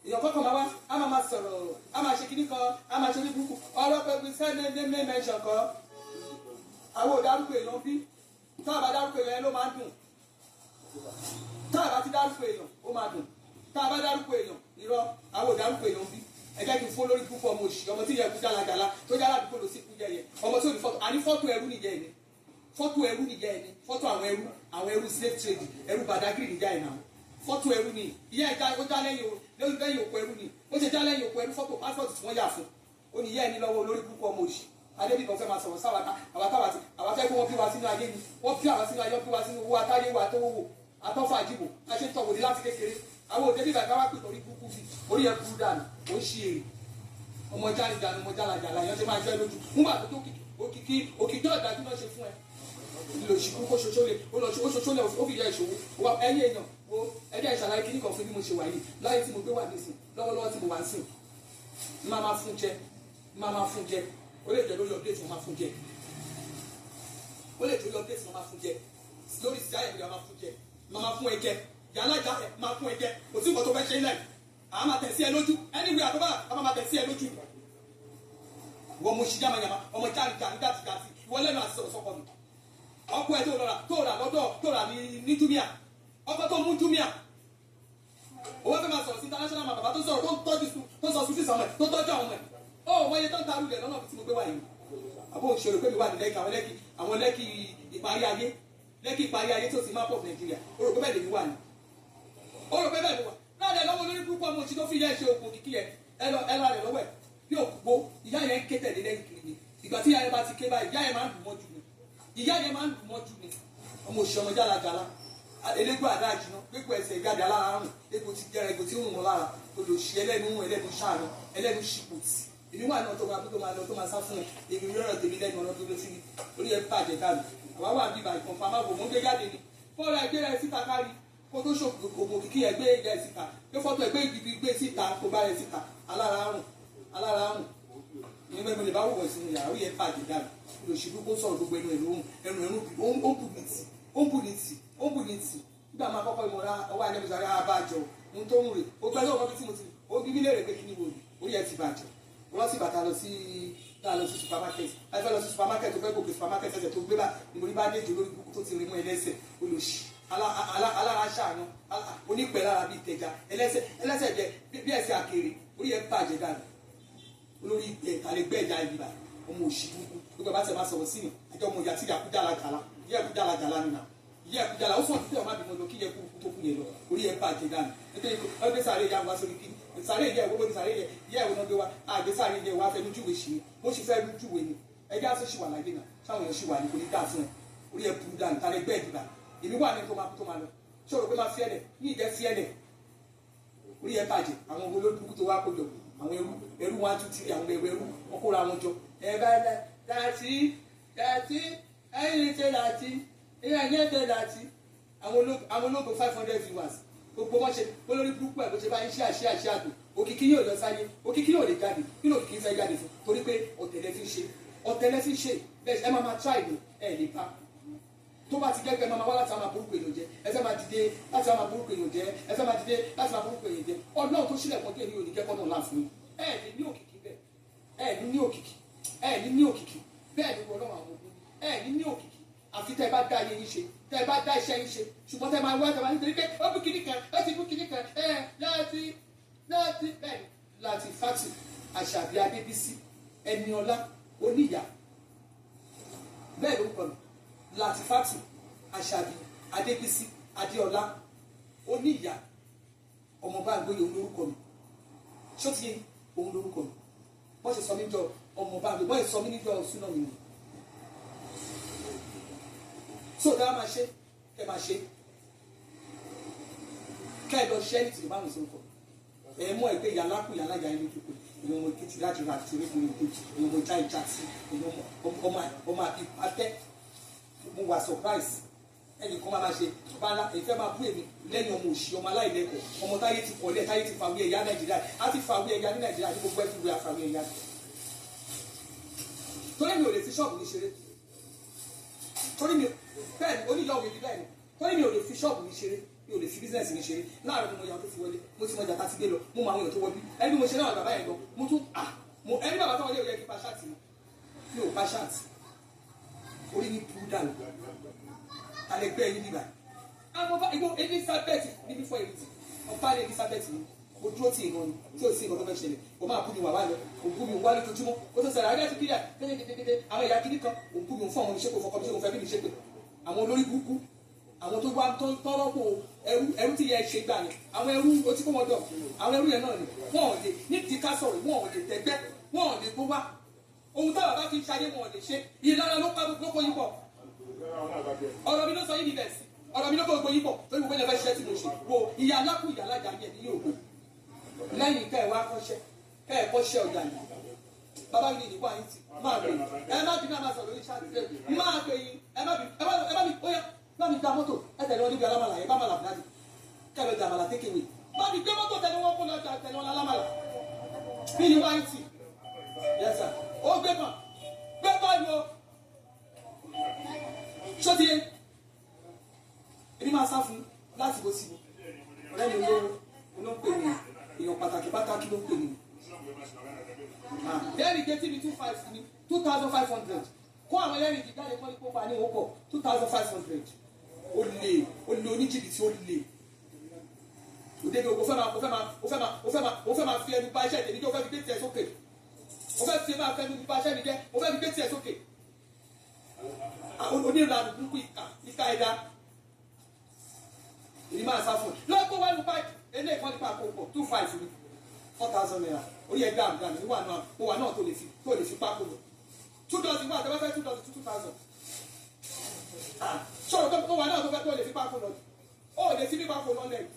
èèyàn kọ́kọ́ máa wá á máa sọ̀rọ̀ á máa ṣe kíní kan á máa ṣe ní burúkú ọ̀rọ̀ pẹ̀lú sẹ́ẹ̀dẹ̀ mẹ́mẹ́ṣọ̀ kan àwọn òdárúkọ èèyàn bí tá a bá dárúkọ èèyàn ló máa ń dùn tá a bá ti dárúkọ èèyàn ó máa dùn tá a bá dárúkọ èèyàn irọ́ àwọn ò dárúkọ èèyàn bí ẹ jẹ́ kí n fún lórí púpọ̀ ọmọ òṣì ọmọ tí ìyẹn kú jálajàla tó jálá àdúgbò ló sì kú jẹyẹ ọmọ tí ò ní fọ́tò àní fọ́tò ẹrú nìjẹ́ ẹni fọ́tò ẹrú nìjẹ́ ẹni fọ́tò àwọn ẹrú slave trade ẹrú Badagry nìjẹ́ ẹ̀ náà fọ́tò ẹrú ni ìyá ẹ̀ka ó já lẹ́yìn òkú ẹrú ni ó ṣe já lẹ́yìn òkú ẹrú fọ́tò passport tí wọ́n yà fún ó ní ìyá ẹni lọ́wọ́ olórí púpọ̀ ọmọ òṣì adébíkan fẹ́ máa sọ̀rọ̀ sáwàtà àwọn fẹ́ kí wọ́n bí wa sínú ayé ni wọ́n bí àwa sínú ayé bí wa sínú owó atáyé wa tó wò atọ́fà àjìbò a ṣe ń tọ̀wò ní láti kékeré àwọn òde bíbà ká wá pè torí kúkú sí orí ẹ̀ kúrú dànù ó ń ṣe èrè ọmọ jálajàla ọmọ jálajàla èèyàn ti máa jẹ́ lójú nígbà tó òkìkí ọ̀dájú náà ṣe fún ẹ lòṣìkú kó ṣoṣólè ó ṣoṣólè ó fi yẹ ìṣòwò ẹ̀yìn èèyàn wo ẹjẹ́ ìṣàlàyé kí nìkan fún bí mo ṣe wà yìí láyé tí mo gbé wà nísìn lọ́wọ́lọ́wọ́ tí mo wà ń sìn máa fún jẹ ó lè jẹ lórí update wọn máa fún jẹ ó lè jẹ lórí update wọn máa fún jẹ lórí ìsìá ẹ̀mí wọn máa fún jẹ máa fún ẹ jẹ yàrá ìjà ẹ máa fún ẹ jẹ kò sí nǹkan tó fẹ́ ṣe ilẹ̀ àá máa tẹ̀ sí ẹ lójú anyway àtọ́bà àá máa tẹ̀ sí ẹ lójú wọ́n mo ṣì jáma yàmá ọmọ jáde gàtìgàtì ìwọ lẹ́nu àti sọ̀rọ̀ sọ́kọ mi ọkọ ẹ tó rà lọ́dọ̀ tó rà ní jumia ọkọ tó mú jumia owó fẹ́ máa sọ̀rọ̀ sí international man bàbá tó sọ̀rọ̀ tó sọ sùn sí sọmọ ẹ̀ tó tọ́jú àwọn ẹ̀ ó wọ́n yẹ tó ń tarú rẹ̀ lọ́nà tí mo gbé wáyé àbó òṣèré pé mi wà ní lẹ́kì àwọn lẹ́kì ìparí ayé tó ti máa pọ̀ Nàìjíríà ó rò pé bẹ́ẹ̀ lè mi wà ní ó rò pé bẹ́ẹ̀ lè wà láàrẹ̀ lọ́wọ́ lórí púpọ̀ mo ti tó fi ilé ẹ̀ṣẹ̀ òkú kìkì ẹ̀ ẹ lọ rẹ̀ lọ́wọ́ ẹ̀ bí òkúgbó ìyá yẹn ń ké tẹ̀lé lẹ́yìn kiri ni ìgbà tí ìyá yẹn bá ti ké báyìí ìyá yẹn máa ń dùn mọ́jú ni ọmọ òṣì ọmọ jálajàla elégbò àdá àjìnà gbégbó ẹsẹ̀ ìgbàdì aláràrùn egbò ti jẹrẹ egbò tí ń rùn wọn lára olùsí ẹlẹ́nu ṣàánú ẹlẹ́nu ṣìpòtì èmi wà náà tó máa sá fún ẹ èmi rọrọ tèmi lẹ́nu ọ̀nà tó lọ sí orí ẹ bàjẹ́ káàdì àwa wà bíbà ìkànfà máa wò mọ́ gbé jáde ni fọ́ọ̀rọ̀ ẹgbẹ́ rẹ síta kárí kó tó ṣòkòkò kìkì ẹgbẹ́ rẹ síta pé fọ́tò ẹgbẹ́ ìdìbò gbé síta kó bá rẹ síta aláràrùn ìyẹn mẹ́rin lè bá wọ̀ sínú yàrá ó yẹ bàjẹ́ dànù olùsíbú kó sọ̀rọ̀ gbogbo ẹnu ó bù ní tì nígbà máa kọ́kọ́ ìmọ̀ra ọwọ́ àjẹmísàrí àbájọ ohun tó ń rè ó gbẹ́ lọ́wọ́ bí tí mo ti ó bí mílẹ̀ rẹ̀ pé kí ni wò ní orí ẹ̀ ti bàjẹ́ wọ́n sì bàtà lọ sí supermarket àìfẹ́ lọ sí supermarket tó fẹ́ gòkè supermarket ẹsẹ̀ tó gbé bá ìmọ̀ ní bá dé jù lórí kúkú tó ti rí mú ẹlẹ́sẹ̀ olùsí alára ṣàánú onípẹ̀ lára bíi tẹja ẹlẹ́sẹ̀ jẹ bí ẹsẹ̀ àkèrè orí ẹ̀ bàjẹ́ dànù olórí ìtàlẹ́gbẹ́ ẹja ìbíbà ọmọ òṣì kúkú gbogbo ẹ̀ bá tẹ̀ máa sọ̀rọ̀ sí ni àjọ ọmọ ìyá tí ìyá kú jálajàla nínú ìyá ẹ̀kú jala ó sọ fún ọmọ àbímọ lọ kí yẹ kú tó kú yẹ lọ orí ẹ̀ bàjẹ́ dànù nítorí ọgbẹ́ sáré ìyá wa sórí kí sáré ìyá ìwọ́n ní sáré ìyá ìwọ́n náà gbé wa àgbẹ̀ sáré ìyá ìwọ́n afẹ́nu júwe sí i mo sì fẹ́ júwe ni ẹjẹ́ aṣọ ṣì wà láyé náà sáwọn èèyàn ṣì wà ní kò ní dáa fún ẹ orí ẹ̀ burú dànù tálẹ́ gbẹ́ ìdìbà èmi wà ní tó máa lọ ṣòro pé máa fi ẹ̀lẹ̀ ní ìjẹ́ fi ẹ̀lẹ̀ orí ẹ̀ bàjẹ́ àwọn olódùkú tó wá kó jọ àwọn ẹrú wọn á tún tiri àwọn ẹrú wọn kóra wọn jọ ẹ bá dàtí ẹ̀yìn ṣe dàtí ẹ̀yìn ṣe dàtí àwọn ológo 500 viewers gbogbo wọn ṣe olórí burúkú ẹ̀ bó ṣe bá ń ṣe àṣẹ àtò òkìkí yóò lọ sáyé òkìkí yóò lè jáde kí ló òkìkí fẹ́ jáde fún torí pé ọ̀tẹ̀lẹ̀ fi ṣe bẹ́ẹ̀ ẹ máa try ní ẹ̀ lè pa tó bá ti jẹ́ pé ẹ máa wá láti máa burúkú èèyàn jẹ ẹ fẹ́ máa dìde láti máa burúkú èèyàn jẹ ẹ fẹ́ máa dìde láti máa burúkú èèyàn jẹ ọlọ́run tó sílẹ̀ pọ́ńtò èmi ò ní jẹ́ kọ́nà ọ̀la fún mi ẹ ní òkìkí bẹ́ẹ̀ ẹ ní òkìkí bẹ́ẹ̀ ni wọ́n lọ́wọ́ àwọn ogun ẹ ní òkìkí àfi tẹ́ ẹ bá dá ayé yín ṣe tẹ́ ẹ bá dá iṣẹ́ yín ṣe ṣùgbọ́n tẹ́ ẹ máa wá tẹ́ ẹ máa nítorí pé ó bú kìíní kan ó ti bú kìíní kan láti bẹ́ẹ̀ láti fati àṣàbí adébísí ẹniọlá oníyà bẹ́ẹ̀ ló ń kọ́ mi láti fati àṣàbí adébísí adéọlá oníyà ọmọ bá gbé òun lórúkọ mi ṣó ti yé òun lórúkọ mi wọ́n ṣe sọ mí jọ ọmọ bá gbé wọ́n ṣe sọ mí níjọ súná mi nù. so dáa máa ṣe kẹ máa ṣe kẹ ẹ lọ ṣe ẹni tìrì márùn sórúkọ ẹ mọ ẹgbẹ yàrá kù yàrá yàrá ilé kíkọ ìyẹn ọmọ èkìtì láti rà àti orí ìpínlẹ̀ èkìtì ìyẹn ọmọ ìjà ìjà sí ìyẹn ọmọ àbí atẹ mo wà surprise ẹnì kan máa ṣe bala èyí fẹ́ máa bú èmi lẹ́yìn ọmọ òṣì ọmọ aláìlẹ́kọ̀ọ́ ọmọ táyé ti kọ̀lẹ́ táyé ti fàwé ẹ̀yà nàìjíríà á ti fàwé ẹ̀yà ní nàìjíríà ní gbogbo ẹ̀fíwé àfàwé ẹ̀yà torí mi ò lè fi ṣọ́ọ̀bù mi ṣeré torí mi bẹ́ẹ̀ ni oníyàwó mi bẹ́ẹ̀ ni torí mi ò lè fi ṣọ́ọ̀bù mi ṣeré mi ò lè fi bísíǹsì mi ṣeré láàárọ̀ ni mo yà tó ti wọlé mo ti mọ jàtà ti dé lọ mo mọ àwọn èèyàn tó wọlé ẹni mo ṣe náà bàbá yẹn lọ mo tún ẹni bàbá táwọn yóò yẹ kí pa ṣáàtì mi ò pa ṣáàtì orí mi burú dànù alẹ́gbẹ́ yín nígbà àwọn bá ìgbó Elizabeth ní bífọ̀ èrìtì ọ̀pá ilé Elizabeth ni mo dúró tí ìran ni tí ò sí nǹkan tó fẹ́ ṣẹlẹ̀ o máa bú mi wà wá lọ o bú mi wá lójoojúmọ́ o tó sẹ̀rẹ̀ àríyá ti kílíà kékeré àwọn ìyá kìíní kan o bú mi fún àwọn oníṣègùn fọkàn mi ṣe mo fẹ́ bí mi ṣe pé àwọn olórí burúkú àwọn tó wá tọ́rọ́pò ẹrú tí yẹ ṣe gbà ni àwọn ẹrú o ti kó wọn dọ̀ àwọn ẹrú yẹn náà ni wọn ò lè ní ti ká sọ̀rọ̀ wọn ò lè tẹ́gbẹ́ wọn ò lè gbó wá ohun táwọn bá fi ń ṣayé wọn ò lè ṣe ìlara ló kó yín pọ̀ ọ̀rọ̀ mi ló sọ yín níbẹ̀ sí ọ̀rọ̀ mi ló kó gbogbo yín pọ̀ lórí gbogbo ẹ̀fẹ́ ṣiṣẹ́ tí mo ṣe wo ìyá alákùn ìyá alájà yẹn ní yóò gbé lẹ́yìn kẹ́ ẹ̀ wá kọ́ṣẹ́ kẹ́ ẹ̀ kọ́ṣẹ́ ọ̀gá yìí bàbá mi ní ìdìbò àyín tì máa gbé yín ẹ má bí náà máa sọ̀rọ̀ lórí ṣáàtì máa gbé yín ẹ má bí ó yá bá mi gba mọ́tò ẹ tẹ̀lé wọn níbi alámàlà yẹn bá màlà bìláàdì kẹ́ ẹ jàmàlà tékèwé bá mi gbé mọ́tò tẹ̀lé wọn kó lọ tẹ̀lé wọn alámàlà bí ni wáyé tì yẹ sà ó gbé bọ́ọ̀lù o ṣọ́tí yẹn èmi máa sá fún láti bó sí i ọ̀rẹ́ mi ló ń pè mí èèyàn pàtàkì ló ń pè mí lẹ́rìí gé tíbi 25 ní 2,500 kó àwọn lẹ́rìí gí jáde kọ́ ní kópa ní òpó 2,500 ó lè oníjìbìtì ó lè òdèbè o fẹ́ máa fi ẹnu bá iṣẹ́ ìdèmí jẹ́ o fẹ́ fi gbé tiẹ̀ sókè o fẹ́ fi máa fẹ́ ẹnu bá iṣẹ́ mi jẹ́ o fẹ́ fi gbé tiẹ̀ sókè onírànà burúkú ìka ẹ̀dá èyí máa sá fún ẹ lọ́gbọ́n wà ní báyìí eléyìí kan nípa àkókò 2,500 ní 4,000 naira orí ẹgbẹ́ àgbà mi wà náà tó lè fi pákó lọ 2,000 wà tẹ́wọ́ fẹ́ 2,000 ṣọ́rọ̀ tó wà náà tó lè fi pákó lọ ó lè fi pákó lọ lẹ́yìn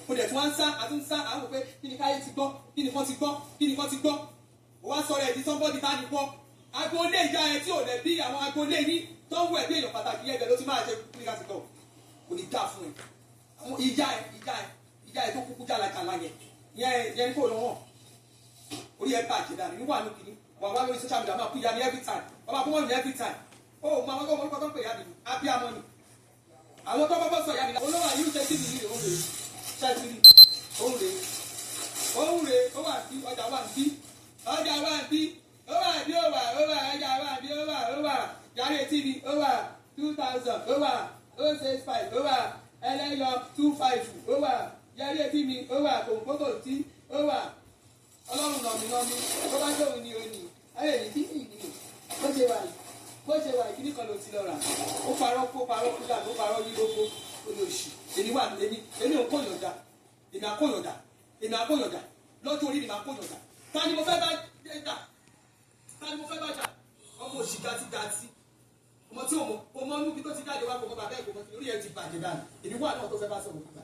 mo dẹ̀ tí wọ́n ń sá àti ń sá àwọn òpé kí ni káyé ti gbọ́ kí ni kan ti gbọ́ ó wá sọ̀rọ̀ ẹ̀ di somebody tá ní gbọ́ agboolé ìyá ẹ tí ò lẹ̀ bí àwọn agboolé yín tó ń wọ ẹ̀bí èèyàn pàtàkì yẹn bẹ̀ ló ti máa ṣe kíríkà sí tọ̀ kò ní dá fún ẹ àwọn ìyá ẹ tó kúkú jàlàkàlà yẹn kò lọ́wọ́ orí ẹ bàjẹ́ dànù níwà ní kìíní wà wá lórí social media máa kú ìyá mi every time bàbá kúmọ̀ ní every time ó mọ àwọn ọmọ orúkọ tó ń pè ìyá mi abíamọ ni àwọn tó kọ́kọ́ sọ ìyá mi olówó àyè ìṣe tí mi rí òun rè ṣẹ́ẹ̀tìrì òun rè ó wà bí ọjà wà bí ó wà bí ó wà ọjà wà bí ó wà yàrá etí mi ó wà 2,000 ó wà 065 ó wà ẹlẹ́yọ 25 ó wà yàrá etí mi ó wà kòǹkótò tí ó wà ọlọ́run nọ̀mí tó bá tóun ní òní ayé ní kí ní ìdílé bó ṣe wà ìkíní kan ló ti lọ rà ó parọ́ kúdà ó parọ́ yí lóko olóṣì èmi ò kóyọ̀dà èmi àkóyọ̀dà lọ́jọ́ orí ni màá kóyọ̀dà ta ni mo fẹ́ bá jà ọmọ òṣì gàtí ọmọ tí ọmọ níbi tó ti jáde wá kò mọ bàbá ẹ̀ kò mọ sí orí ẹ̀ ti bàjẹ́ dànù èmi wà náà tó fẹ́ bá sọ̀rọ̀ kúta.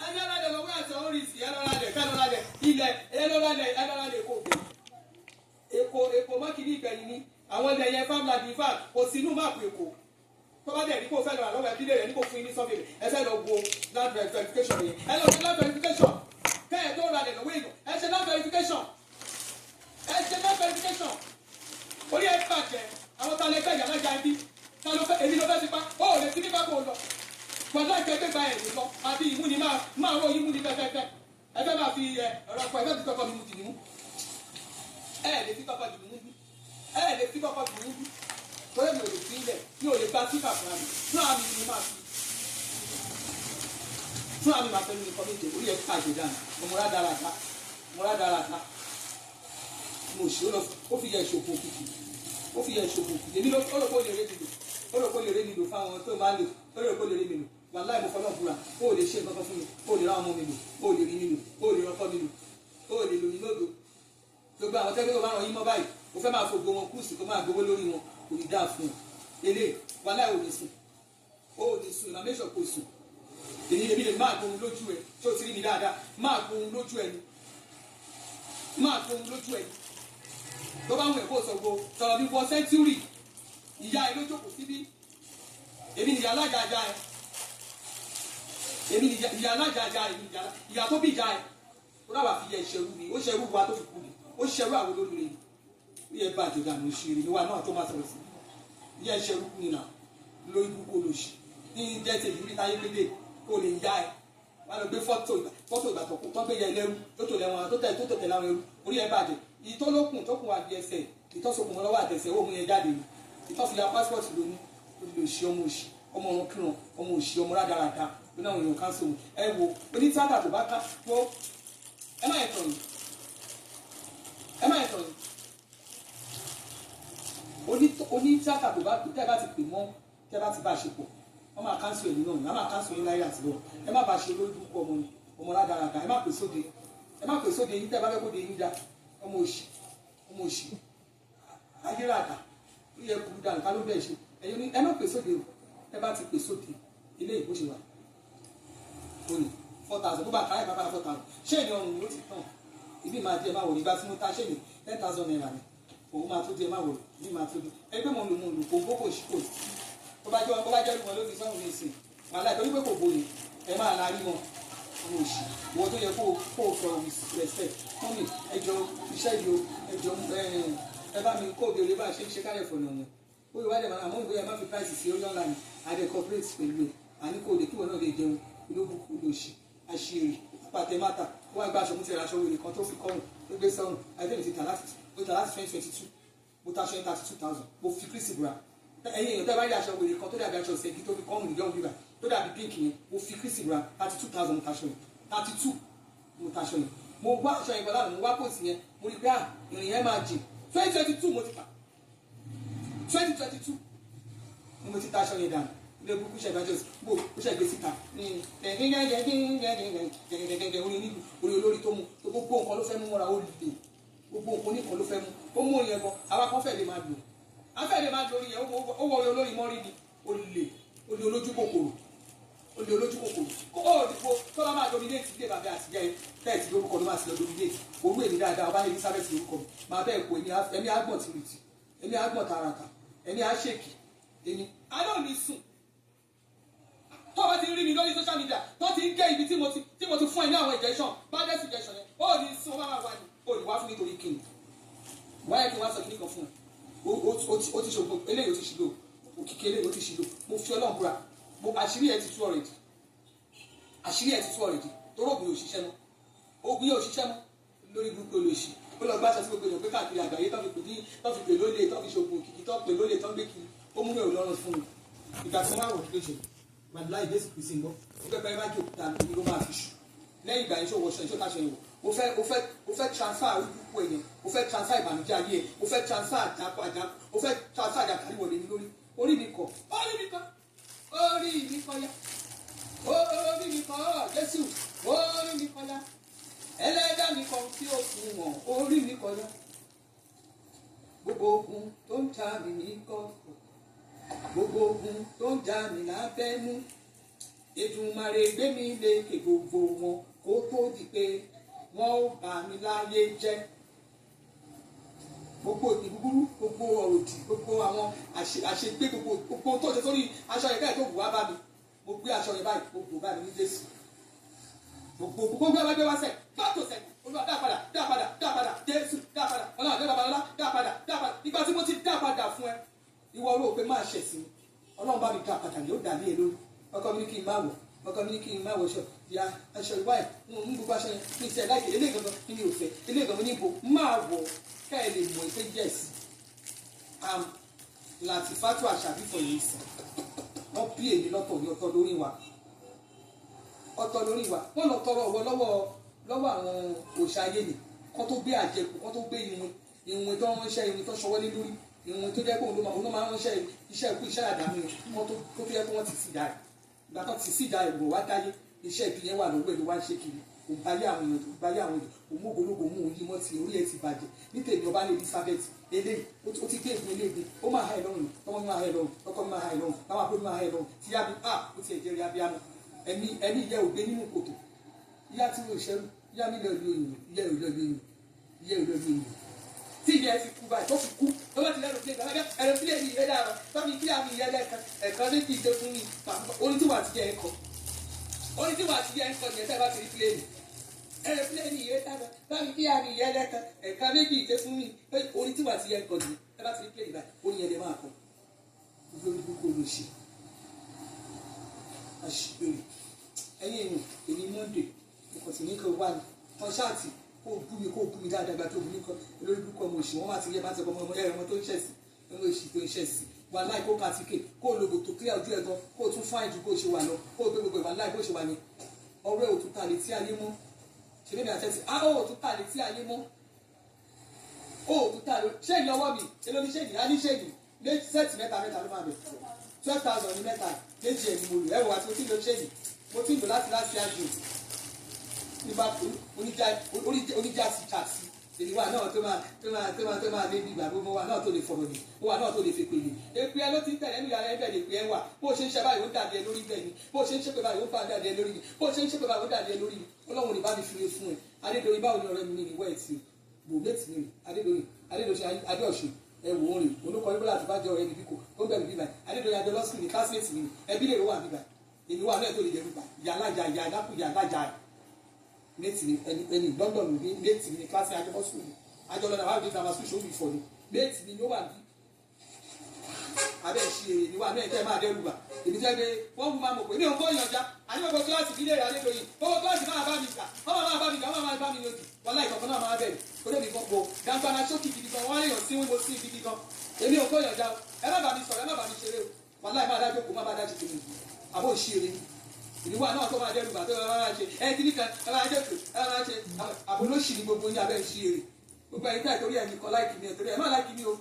ẹlọ́ládẹ̀ lọ́wọ́ ẹ̀sẹ̀ oríṣi ẹlọ́ládẹ̀ ilẹ̀ ẹlọ́ládẹ̀ èkó mọ́kìlì ìgbẹ̀yìn ni àwọn ilẹ̀ yẹn fámìlà bíi fáà kò sínú máàpù èkó tó bá dẹ̀ ní kó fẹ́ lọ àlọ́wọ́ ẹbílẹ̀ rẹ̀ ní kò fún yín ní sọ́fẹ̀ ẹ fẹ́ lọ wo land verification yẹn ẹ lọ sí land verification kẹ́ẹ̀ tó ra lẹ̀ lọ́wọ́ èèyàn ẹ ṣe land verification orí ẹ bàjẹ́ àwọn tá a lè fẹ́ ìyá lájà ẹbí tá a lọ fẹ́ èmi lọ fẹ́ tipa ó lè ti nípa kó lọ gbọ́dọ̀ ìkẹ́kẹ́ gba ẹ̀ lọ àbí ìmú ni máa rọ ìmú ni fẹ́fẹ́fẹ́ ẹ fẹ́ máa fi ọ̀rọ̀ pọ̀ ẹ fẹ́ fi tọkọ mi mú dì nímú ẹ lè fi tọkọ dì nímú bí torí mi ò lè fi ilẹ̀ mi ò lè gba síkà fún àmì ni máa fi fún àmì máa fẹ́ mi nǹkan méje orí ẹ̀ ká àjèjì àná mo rá dára ta mo ṣe ó fi yẹ ìṣòfò òkìkì èmi ó rò kó lè ré nílò fáwọn tó máa lò ó rò kó lè rí mi lò wàláì mo fọlọ́ fúra ó lè ṣe nǹkan fún mi ó lè rán ọmọ mi lò ó lè rí mi lò ó lè rọ́kọ́ mi lò ó lè lò mí lódò gbogbo àwọn tẹ́gbẹ́ tó bá ràn yín mọ́ báyìí mo fẹ́ máa fògbó wọn kúùsì kó máa gbowó lórí wọn kò ní dáa fún un ilé wàláì ò lè sùn ìmọ̀ mẹ́sàn kò sùn èmi lè máa gbóhun lójú ẹ tí ó ti rí mi dáadáa máa gbóhun lójú ẹ ni tó bá ń wẹ̀ kó sọ̀rọ̀ bí wọ́n sẹ́ńtúrì ìyá ẹ ló jókòó síbí èmi nìyá alájàjà ẹ ìyá tó bí ìjà ẹ tó dábà fi yẹ ìṣẹ̀rú mi ó ṣẹ̀rú wa tó fi kú mi ó ṣẹ̀rú àwọn olórí rẹ ó yẹ bàjẹ́ dànù ìṣeré níwá náà tó máa sọ̀rọ̀ sí ìyá ìṣẹ̀rú kú nìyà lórí kúkú olóṣì ní jẹ́tẹ̀ ìlú níta ayé pédè kó lè yá ẹ wà lọ gbé fọ́tò ìgbà tó gbé yẹ lẹ́rú tó tò lẹ́wọ̀n tó tẹ̀ láwọn ẹrú orí ẹ bàjẹ́ ìtọ́lókùn tó kùn wà bí ẹsẹ̀ ìtọ́sokùn lọ́wọ́ àtẹ̀sẹ̀ ó mú yẹn jáde ìtọ́ fi ya passport lóní olùlòṣì ọmọ òṣì ọmọ ọ̀run kírun ọmọ òṣì ọmọ rádaràda lóní àwọn èèyàn káńsó ẹ wo onítìátà tó bá ká wo ẹ má yẹ tọ̀ yìí onítìátà tó bá tẹ́ bá ti pè mọ́ tẹ́ bá ti bá a ṣe pọ̀ wọ́n máa káńsó ẹ̀yìn náà ni wọ́n máa káńsó ẹ̀yìn láyé àtìlọ́ ẹ má bá a ṣe lórí burúkú ọmọ rádaràda ẹ má pè sóde yín tẹ́ bá fẹ́ kó de yín dá ọmọ òṣì ayérada ó yẹ kúrú dànù ká ló bẹ̀ ṣe ẹ̀yin ní ẹ má pè sóde o ẹ bá ti pè sóde ilé ìbò ṣe wà òní 4,000 bó bá káyọ̀ bá bá 4,000 ṣé èdè ọ̀run ló ti tàn ibi máa di ẹ máa wò nígbà tí mo ta ṣé ní 10,000 naira ni òun máa tó di ẹ máa wò ní máa tó di ẹgbẹ́ mo lò kò gbókò sí kò tó bá jẹ́ ìwọ̀n ló fi sọ́run ní ìsìn wàhálà ìtọ́jú pé kò bóyè ẹ máa la rí wọn ọmọ òṣì wọ́n tó yẹ kó o sọ̀rọ̀ with respect fún mi ẹjọ́ iṣẹ́ yìí o ẹjọ́ ẹ bá mi kó òde bá a ṣe ń ṣe kárẹ̀ fọ̀nà wọn ó yẹ wá dẹ̀ àmọ́ ìwé ẹ má fi price sí orí online adé corporate pẹ̀lú ẹ̀ àní kó òde kí wọn náà lè jẹun olóbùkú olóṣì àṣírí pàtẹ́mátà ó wá gba aṣọ mú ti ra aṣọ wèrè kan tó fi kọ́rùn tó gbé sọ́run àìtẹ́mi ti tà láti 2022 mo ta aṣọ 32,000 mo fi kírísì bra ẹ̀yin èèyàn tẹ́ bá rí aṣọ wèrè kan tó dàbí aṣọ ìṣẹ́gi tó fi kọ́rùn níjọ́ bíbà tó dàbí pink yẹn mo fi kírísì bra 32,000 mo ta aṣọ yẹn 32 mo ta aṣọ yẹn mo wá aṣọ yẹn gbọ́dọ̀ mo wá pòsì yẹn mo rí pé ìrìn yẹn máa jìn 2022 mo ti ta 2022 ni mo ti ta aṣọ yẹn dànù ilé burúkú ṣe ìbájọ́ bò ó ṣe gbé síta orí olórí tó mú gbogbo nǹkan ló fẹ́ mú mọ́ra ó lè gbogbo nǹkan oníkan ló fẹ́ mú ó mú orin ẹ̀kọ́ àwa kan fẹ́ lè máa lò afẹ́ lè máa lò orin yẹn ó wọ olórí mọ́rí ni olè olójú kòkòrò kó o dìbò tó bá máa dominate ilé bàbá àtijọ́ yẹn bẹ́ẹ̀ tí lórúkọ ló máa ti lọ dominate orú èmi dáadáa ọba Elizabeth lórúkọ mi máa bẹ́ẹ̀ kó ẹ̀mí àgbọ̀n tìrìtì ẹ̀mí àgbọ̀n tààràtà ẹ̀mí àṣèkì èmi adó mi sùn tó bá ti rí mi lórí social media tó ti ń gé ibi tí mo ti fún ẹ ní àwọn injection bad suggestion yẹn ó ní sún ọba máa wà ní ó ní wá fún nítorí kíni wáyé kí wọ́n sọ kíní kan fún ẹ ó ti ṣògbó eléyìí ó ti ṣìlò òkìkí eléyìí ó ti ṣìlò mo fi Ọlọ́run búra àṣírí ẹ ti tú already torí ògùn yóò ṣiṣẹ́ mọ́ lórí burúkú olóṣì ó lọ gbáṣọ sí gbogbo èèyàn pé káàkiri àgbáyé tó fi pè lólè tó fi ṣògùn òkìkí tó pè lólè tó gbé kiri ó mú èrò lọ́rùn fún mi ìgbà tí wọ́n máa wọ̀ ní lóṣèlú màdùláì Jésù Kristi ń gbọ́ ó fẹ́ pẹ́ẹ́rẹ́ bá jò òkúta ní ló máa fi ṣù lẹ́yìn ìgbà yẹn ṣó wọṣọ ìṣó táṣọ yẹn wọ̀ ó fẹ́ transfer orúkú èèyàn ó fẹ́ transfer ìbànújẹ́ ayé ẹ̀ ó fẹ́ transfer àjàkálì wọlé ní lórí orí mi kọ́ yá orí mi kọ́ Jésù orí mi kọ́ yá ẹlẹ́dàá mi kọ́ tí ó fún wọn orí mi kọ́ yá gbogbo ogun tó ń jà mí ní kọ́ọ̀kọ́ gbogbo ogun tó ń jà mí lábẹ́nú Èdùmàrè gbé mi lékè gbogbo wọn kó tó di pé wọ́n ó bà mí láyé jẹ́ gbogbo ìbúburú gbogbo ọ̀rọ̀ òdì gbogbo àwọn àṣegbé gbogbo tó ṣe sórí aṣọ yẹn káyọ̀ tó bù wá bá mi mo gbé aṣọ yẹn báyìí mo bù bá mi ní Jésù gbogbo ẹgbẹ́ wá sẹ̀ fáàtò sẹ̀ Olúwa dá padà Jésù dá padà Ọlọ́run àgbẹ̀ babalọ́lá dá padà ìgbà tí mo ti dá padà fún ẹ ìwọ olóò pé máa ṣẹ̀ sí mi Ọlọ́run bá mi dá padà yóò dà ní èlò ọkọ mi ní kí n má wọ̀ ṣọ ya aṣọ ìwá ẹ̀ ń gbogbo aṣọ yẹn ní ìṣẹ̀ láì eléyìí gangan ní òfẹ́ eléyìí gangan ní ibo máa wọ̀ ká ẹ lè mọ̀ pé yẹ̀sì láti fátó àṣàbí fọ yìí sàn wọ́n bí èmi lọ́tọ̀ ní ọ̀tọ̀ lórí wa wọ́n lọ tọrọ ọ̀wọ́ lọ́wọ́ àwọn òòṣà ayé ni kọ́ tó gbé àjẹkù kọ́ tó gbé ìwọ̀n tó ń ránṣẹ́ ìwọ̀n tó ṣọwọ́ lé lórí ìwọ̀n tó jẹ́ pé òun ló máa ń ránṣẹ́ iṣẹ́ ìkú iṣẹ́ àdámù yẹn wọ́n tó fi ẹ́ pé wọ́n ti sì dá ẹ̀ ìgbà tó ti sì dá ẹ̀ wò wá dáyé iṣẹ́ ibi yẹn wà lọ́wọ́ ẹ̀ ló wá ń ṣe kiri òun báyé àwọn èèyàn òun ògbólógbò mú òun yí mọ́ ti orí ẹ̀ ti bàjẹ́ nítèmi ọba ní Elizabeth eléyìí ó ti gbé ìgbín eléyìí ó máa ha ẹ̀ lọ́rùn tọmọ mi máa ha ẹ̀ lọ́rùn ọkọ mi máa ha ẹ̀ lọ́rùn báwọn àbúrò mi máa ha ẹ̀ lọ́rùn tí yá mi ó ti ẹ̀jẹ̀ rí abiyamọ ẹni ìyẹ́ ògbé nínú kòtò ìyá tí mo ṣẹ́rù ìyá mi lọ́ọ́ lóyún tí ìyá ẹ fi kú báyìí tó fi kú tó bá ti lẹ́nu pé ìgbà lábẹ́ ẹ̀rọ sílẹ̀ ní ìyẹn dára bámi kí àmì ìyẹn lẹ́ẹ̀kan ẹ̀kan méjì ìṣe fún mi orí tí wà á ti jẹ́ ẹ̀kọ́ nìyẹn tẹ́ bá ti rí pílẹ̀nì ẹ̀rọ sílẹ̀ ní ìyẹn dára bámi kí àmì ìyẹn lẹ́ẹ̀kan ẹ̀kan méjì ìṣe fún mi orí tí wà á ti jẹ́ ẹ̀kọ́ nìyẹn tẹ́ bá ti rí pílẹ̀nì báyìí orí yẹn lè máa kọ́ lórí gbogbo olùṣe àṣìbèrè ẹ̀yìn èmi Monday ìkọ̀tìníkọ̀ wà ní tọ́ṣáàtì kó bú mi dáadáa gba tó bú mi kọ́ olórí burúkú ọmọ òṣì wọ́n máa ti rí ẹ bá ti ọmọ ẹ̀rọ tó ń ṣẹ̀sì ọmọ òṣì tó ń ṣẹ̀sì wà láì kó kàtíkè kó o lògò tó clear ojú ẹ gan kó o tún fáìn ju kó o ṣe wà lọ kó o gbé gbogbo ìwà láì bó ṣe wà ní ọ̀rẹ́ òtún ta létí ayé mọ́ ṣe lébè àtẹ́sí òtún ta létí ayé mọ́ òtún ta lé ṣéèdì ọwọ́ mi èló ní ṣéèdì á ní ṣéèdì sẹ́ẹ̀tì mẹ́ta ló máa bẹ̀ 12,000 ní mẹ́ta méjì ẹ̀ ní mo lò ẹ̀rọ àti mo ti lo ṣéèdì mo ti lò láti àjò nígbà tó oníjà ti chàtì ènìwà náà tó máa dé bí ìgbà gbogbo wa náà tó lè fọ̀rọ̀ ni wa náà tó lè fèpè ni èpè ẹ ló ti ń tẹ̀lé ẹnu yàrá ẹbẹ̀ lè pè ẹ wà bó ṣe ń ṣe báyìí ó dàdí ẹ lórí bẹ́ẹ̀ ni bó ṣe ń ṣe pé báyìí ó dàdí ẹ lórí ni bó ṣe ń ṣe pé báyìí ó dàdí ẹ lórí ni ọlọ́run ní bá mi fi lè fún ẹ adédọ̀yìn báwo ni ọ̀rẹ́ mi ní ìwọ ẹ̀ tí bò méjì ní adédọ̀yìn adéọ̀ṣun ẹ wò ó rìn olùkọ́ nígbà láti bá jẹ́ ọ̀rẹ́ mi bíkò ó ń bẹ̀rù bíbá adédọ̀yìn adé lọ́sùn ní classmate mi ẹbí lè wà bíbá èmi wà náà tó lè dẹrù bá yàlájà yàlájà méjì ní ẹni London ní méjì ní classmate adébọ́sùn ní àjọlọ náà wà ní grammar school ṣòwò ìfọ̀ ni méjì ni ló wà ní abẹ́ ìṣe èrè ni wà náà ẹ̀kẹ́ máa dẹ́rù bà èmi jẹ́ pé wọ́n mú máa mọ̀ pé ní òun kó ìyànjá àníwọ̀gbọ̀ kíláàsì bí lè rà Adédoyin owó kíláàsì máa bá mi kà ọmọ máa bá mi kà ọmọ máa bá mi lòdì wọn láì kọ̀ọ̀kan náà máa bẹ̀rẹ̀ kó débi kan po gbàngbàna ṣókì gidi gan wọ́n ríyàn sí wíwo sí gidi gan èmi ò kó ìyànjá ẹ má bà mí sọ̀rọ̀ ẹ má bà mí ṣeré o wọn láì má dájú kó má bá dájú kìíní àbó ìṣeré ìníwà náà tó máa dẹ́rù bà tó máa ṣe ẹ kìíní kan ẹ máa jẹ́ pé ẹ máa ṣe àbò lóṣì ní gbogbo ní abẹ́ ìṣeré gbogbo ẹni tẹ́ torí ẹni kan láìkì mi torí ẹ má láìkì mi o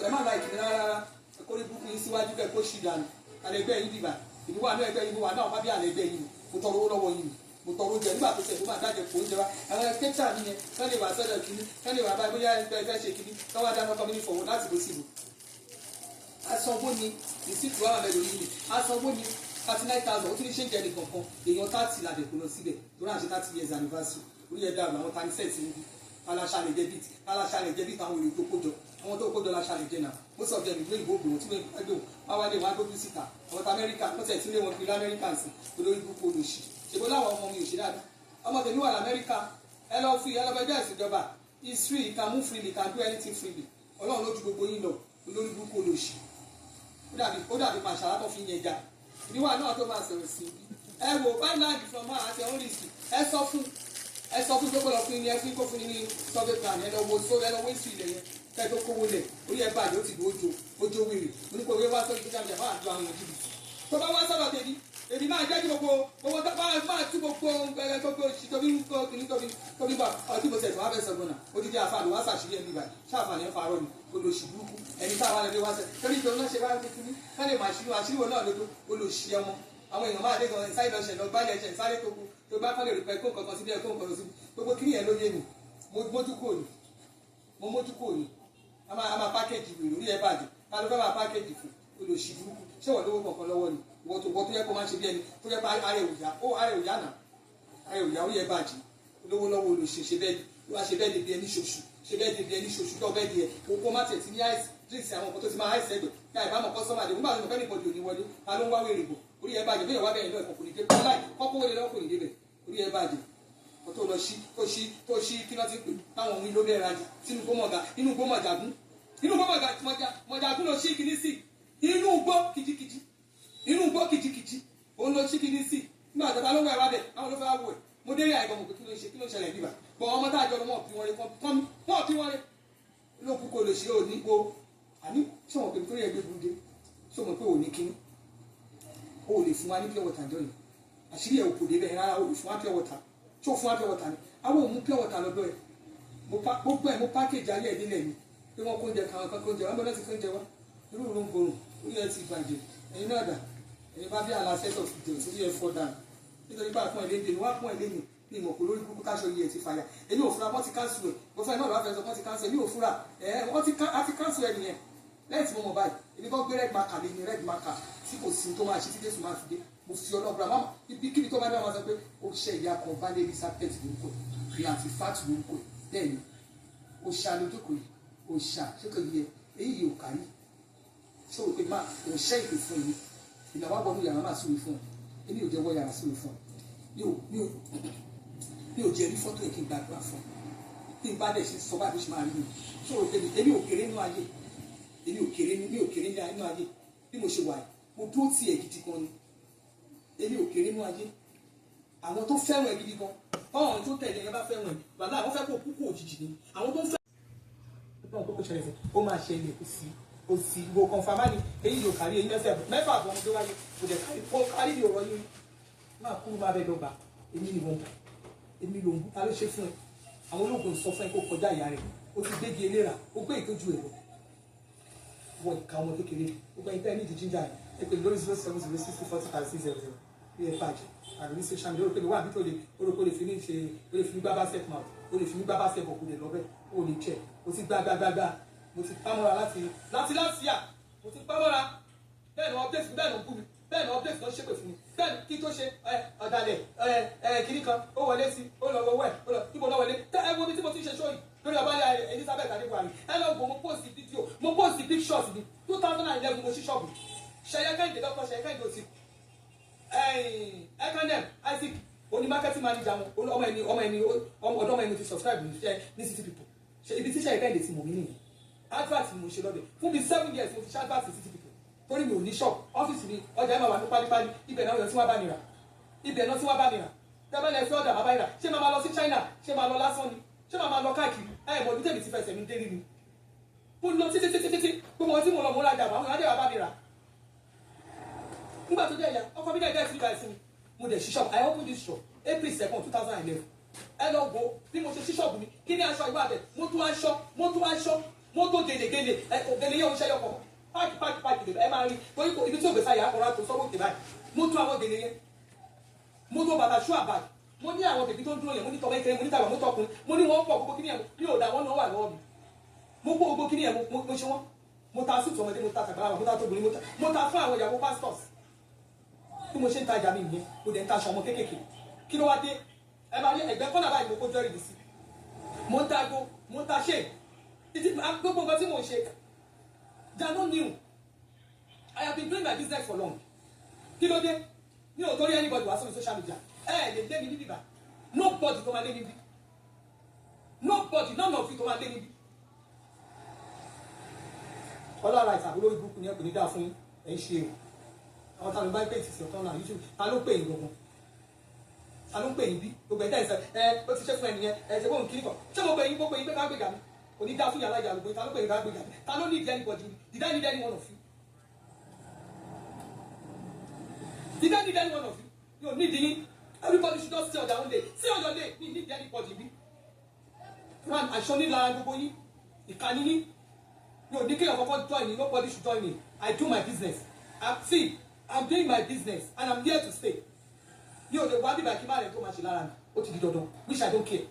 ẹ má láìkì mi rárá ẹ kórè burúkú yín síwájú kẹ kó ṣì dànù àlẹgbẹ́ yín dìbà ìlú wà náà ẹgbẹ́ yín wà náà má bí àlẹgbẹ́ yín mo tọrọ owó lọ́wọ́ yín mo tọrọ oúnjẹ nígbà tó ṣe mo máa dájẹ kó oúnjẹ wa àwọn kẹta mi yẹn kán lè wà sọ́dọ̀ kínní kán lè wà bá bóyá ẹgbẹ́ fẹ́ ṣe kínní kán wá dáná kọ́ mi ní fọwọ́ láti bó síbò. asanwó ni ìsìnkú àwọn àmẹ́lò yìí ni asanwó ni 39,000 ó tún ní ṣe ń jẹ nìkan kan èèyàn 30 làdẹ̀ kó lọ síbẹ̀ tó náà ṣe 30 years anniversary orí ẹ̀dá àwọn tani sẹ́ẹ̀tì níbi aláṣàlẹ̀ jẹ́ bíi táwọn èrè tó kójọ àwọn tó kójọ láṣàlẹ̀ jẹ́ náà ó sọ jẹ́ ìlú ìbò ògbòmọ̀ tí wọ́n gbẹ́dọ̀ wá lé wọn agbójú síta àwọn amẹ́ríkà wọ́n tẹ̀ tí lé wọn kiri amẹ́ríkà sí olórí gbogbo olùsì ṣèbó láwọn ọmọ mi ò ṣe dáadáa ọmọ tèmi wà lamẹ́ríkà ẹ lọ fi ẹ lọ bẹ bẹ́ẹ̀ síjọba is free you can move freely you can do anything freely ọlọ́run lójú gbogbo yín lọ olórí gbogbo olùsì ó dàbí pàṣàlá tó fi yẹn já ìníwà náà tó máa sọ̀rọ̀ sí ẹ wò buy land from her àti ẹ̀hún rìsì ẹ sọ fún gbogbo ọ̀fun ni ẹ fi kó fún ní survey plan ẹ lọ wo èsì ilẹ̀ yẹn kẹ́ tó kówó lẹ̀ orí ẹ bàjẹ́ ó ti di ojú wèrè onípo owó wá sórí social media máa du àwọn èèyàn jìbìtì tó bá wá sọ̀rọ̀ tèmi èmi máa jẹ́ kí gbogbo tó bá máa tú gbogbo òṣì tóbi tóbi bá ọtí mo sẹ̀sẹ̀ wá fẹ́ sọ̀gbọ̀n náà ó ti di àfààní wá sàṣírí ẹni báyìí ṣáàfààní ẹ̀ farọ́ ni olóṣì burúkú ẹni táwa lẹ́dẹ̀ wá sẹ́ torí ìjọba náà ṣe wá kékeré ká lè máa àṣírí wo náà lójú olóṣì ẹmọ àwọn èèyàn máa dé gan ìsáyé lọ ṣẹ̀ lọ gbálẹ̀ ṣẹ̀ ìsáré tó bá kọ́ lè rí pẹ́ kó nǹkan kan síbi ẹ̀ kó nǹkan kan síbi gbogbo kí nìyẹn ló yé mi mo mójú kúrò ní a máa pákéjì wèrè orí ẹ̀ bàjẹ́ ká ló fẹ́ máa pákéjì fún olóṣì burúkú ṣé wọ́n lówó kọ̀ọ̀kan lọ́wọ́ ni wọ́n tó yẹ kó máa ṣe bí ẹni tó yẹ pé ara òyà náà orí ẹ̀ bàjẹ́ olówó lọ́wọ́ olóṣì ṣe bẹ́ẹ̀ di ẹni ṣoṣù tó bẹ́ẹ̀ di ẹ̀ kó má tẹ̀ sí ní àìsí drinks àwọn nǹkan tó ti máa àìsí ẹgbẹ̀ ká ìbámu kọ́sọ́mà dé nígbà tó fẹ́ nìkan di òní wọlé ta ló ń wá wèrè bò orí ẹ̀ bàjẹ́ bẹ́ẹ̀ wá bẹ́ẹ̀ náà kò ní dé láì kọ́kọ́ wọlé lọ́wọ́ kò ní débẹ̀ orí ẹ̀ bàjẹ́ kó tó lọ tó ṣí kí lọ́ ti pè táwọn ohun ìlú bẹ́ẹ̀ rajà sínú gbó mọ̀jàgún lọ ṣí kíní sí inú gbó kìjikìji òun lọ ṣí kíní sí nígbà tó ta ló wẹ̀ wá bẹ̀ àwọn ló fẹ́ wá wò ẹ̀ mo dé rí àìgbọ̀n mọ̀ pé kí ló ń ṣẹlẹ̀ níbà bọ̀ ọmọ tá a jọ lọ mọ̀ bí wọ́n rí ló kú kó lè ṣe òní gbó àní ṣé wọn pè mí tó yẹ gbé burúdé ṣé wọn pé òní kíní o lè fún wa ní pure water jọ yìí àṣírí ẹ̀ òkò débẹ̀ rárá o lè fún wa pure water ṣé o fún wa pure water ni àwọn òun pure water lọ́dọ̀ ẹ̀ gbogbo ẹ̀ mo package ayé ẹ̀ délẹ̀ ni pé wọ́n kó oúnjẹ kan kó oúnjẹ wọn bọ́ láti kó oúnjẹ wa irú òun gbòòrùn orí ẹ̀ ti bàjẹ́ ẹ̀yin náà dà ẹ̀yin bá bí àlà set of details orí ẹ̀ fọ́ dànù nítorí bá pọ́n ẹ̀ léde ni wọ́n á pọ́n ẹ̀ léde ní ìmọ̀ kò lórí kúkú káṣọ yìí ẹ̀ ti fàyà èmi ò fura wọ́n ti cancel ẹ̀ mo fẹ́ náà lọ́wọ́ fẹ́ sọ wọ́n ti cancel èmi ò fura wọ́n ti cancel ẹ̀ nìyẹn lẹ́yìn tí mo mọ̀ báyìí èmi kọ́ gbé red marker lé ní red marker tí kò sí tó máa ṣe tí Jésù máa fi dé mo fi ọlọ́gbà máma ibi kíbi tó bá ní àwọn sọ pé ó ṣe ìyá kan bá lé Elizabeth lórúkọ rí àti fat lórúkọ bẹ́ẹ̀ ni ó ṣá lójókòó yìí ó ṣá ṣókè yìí èyí yìí ò kárí ṣó o pé má ò ṣẹ́ ìpè fún yìí ìnáwó àbọ̀nú yàrá máa súre fún ọ èmi ò jẹ́wọ́ yàrá súre fún ọ mi ò jẹ́ rí fọ́tò yìí kí n gbàdúrà fún ọ bí n bá dẹ̀ ṣe sọ báyìí bó ṣe máa rí mi ṣó o pé èmi ò kéré nínú ayé èmi ò kéré nínú ayé bí mo ṣe wà yìí mo dúró tì ẹ́ gidi gan ni èmi ò kéré nínú ayé àwọn tó fẹ́ràn ẹ̀ gidi gan báwọn tó tẹ̀lé ẹ bá fẹ́ràn ẹ̀ bàbá àwọn fẹ́ kó kúkú òjijì ni àwọn tó fẹ́ ó máa ṣẹlẹ̀ kó sí ó kò sí ìwò kọ̀ǹfàmá ni èyí yóò kárí eyín ẹsẹ̀ mẹ́fà àbọ̀ ọmọdé wáyé kò dẹ̀ kárí ní ọ̀rọ̀ yín máa kúrú máa bẹ dọ́gba èmi ni wọ́n èmi ló ń bú ta ló ṣe fún ẹ àwọn ológun sọ fún ẹ kó kọjá ìyá rẹ ó ti gbégi eléra ó gbé ìtọ́jú ẹ̀ lọ wọ ìka ọmọ kékeré gbogbo ẹni tẹ́ ẹ ní ìdí jíjà ẹ pè lórí 07060405600 bí ẹ bàjẹ́ àrùn social media ó rò pé mi wà bí tó lè ó rò pé ó lè fi ní ṣe ó lè fi ní gbá basket mouth ó lè fi ní gbá basket bọ̀ kó lè lọ bẹ́ẹ̀ ó lè jẹ́ ó ti gbágbágbágbá mo ti pamọ́ra láti yà mo ti pamọ́ra bẹ́ẹ̀ ni update bẹ́ẹ̀ ni bú mi bẹ́ẹ̀ ni update náà ṣépè fún mi bẹ́ẹ̀ ni kí tó ṣe ọ̀dàlẹ̀ kìíní kan ó wọlé sí ó lọ wọ ẹ̀ ó lọ ibo náà wọlé ẹ wo mi tí mo ti ṣe ṣóyìn lórí ọbalẹ̀ Elizabeth Adébuwari ẹ lọ gbọ́ mo post fídíò mo post pictures mi 2011 mo ṣí ṣọ́ọ̀bù ṣẹyẹ kẹ́hìndé dọ́kọ̀ ṣẹyẹ kẹ́hìndé òsì ẹ̀kánẹ́m Isaac oní marketing manager wọn ọmọ ẹni ti subscribe ní city people ibi tí ṣẹyẹ kẹ́hìndé ti mọ̀ mí nìyẹn advert ni mo ṣe lọ́dẹ̀ fún mi 7 years mo fi ṣe advert city people torí mi ò ní shop ọ́fíìsì mi ọjà ẹ̀ máa wà ní pálípálí ibẹ̀ náà yọ tí wọ́n bá nira ibẹ̀ náà tí wọ́n bá nira tẹ́bẹ̀lẹ̀ fẹ́ ọ̀dà bàbá ìrà ṣé máa lọ sí China ṣé máa lọ lásán ni ṣé máa lọ káàkiri mọ̀ ní tèmi ti fẹsẹ̀ mi dérí ni mo lọ títí gbogbo tí mo lọ mo rajà àwọn ìrìnàjò bàbá mi rà nígbà tó jẹ́ ìyá ọkọ mi dẹ̀ dẹ́ sí ibà ẹ̀sìn mo dẹ̀ ṣí shop I opened this shop April 2nd 2011 ẹ lọ wo bí mo ṣe ṣí shop mi kí ni aṣọ ìwà bẹ̀ mo tún aṣọ mo tó gèlègèlè ògèlè yẹn oníṣẹ́ yọkọ̀ páàkì ẹ máa rí torí ibi tí ògbésà yà á kọ́ra tó sọ́wọ́ òkè báyìí mo tún àwọn gèlè yẹn mo tó bàtà ṣú àbáyé mo ní àwọn bèbí tó ń dúró yẹn mo ní tọmọ ìkẹrẹ mo ní tàbí mo tọkùnrin mo ní wọn pọ̀ gbogbo kíní yẹn mi ò dá wọn náà wà lọ́wọ́ mi mo kó gbogbo kíní yẹn mo ṣe wọn mo ta suit ọmọdé mo ta tàgbàrà mo ta tóbìnrin mo ta fún àwọn ìyàwó pastors bí mo ṣe ń tajà mi nìyẹn mo dẹ̀ ń ta aṣọ ọmọ kéékèèké kí ló wá dé ẹ máa rí ẹgbẹ́ kọ́nà báyìí mo kó jẹ́rìí mi sí mo ń ta ago mo ń ta ṣe gbogbo nǹkan tí mo ń ṣe they are not new I have been doing my business for long kí ló dé mi ò torí anybody wá sórí social media lè lé mi níbí bá nobody tó máa lé níbí nobody none of you tó máa lé níbí. ọlọ́ra ìtàkùn lórí burúkú ni ẹ kò ní dáa fún ẹ ń ṣe o àwọn táwọn bá ń pè tìsí ọ̀tọ́ náà YouTube ta ló pè yín gbọ̀ngàn ta ló ń pè yín bí gbogbo ẹ̀dá ìsẹ̀ ó ti ṣe fún ẹnìyẹn ṣe fóun kiri kan ṣé mo pè yín pé ká gbèjà mi kò ní dáa fún yàrá ìjà gbogbo ta ló pè yín ká gbèjà mi ta ló need anybody did I need any one of you did I need any one of you you need yín. Everybody should just stay on their own day. Stay on your day. We need anybody. Man, I show you la gbogbo yín. Ìkànnì yín. Mi ò ní kí ọ̀kọ̀ọ̀kan join me. Nobody should join me. I do my business. I'm doing my business and I'm here to stay. Mi ò lè wá bíbá kí má rẹ̀ tó máa ṣe lára mi. Ó ti di dandan. Which I don't care.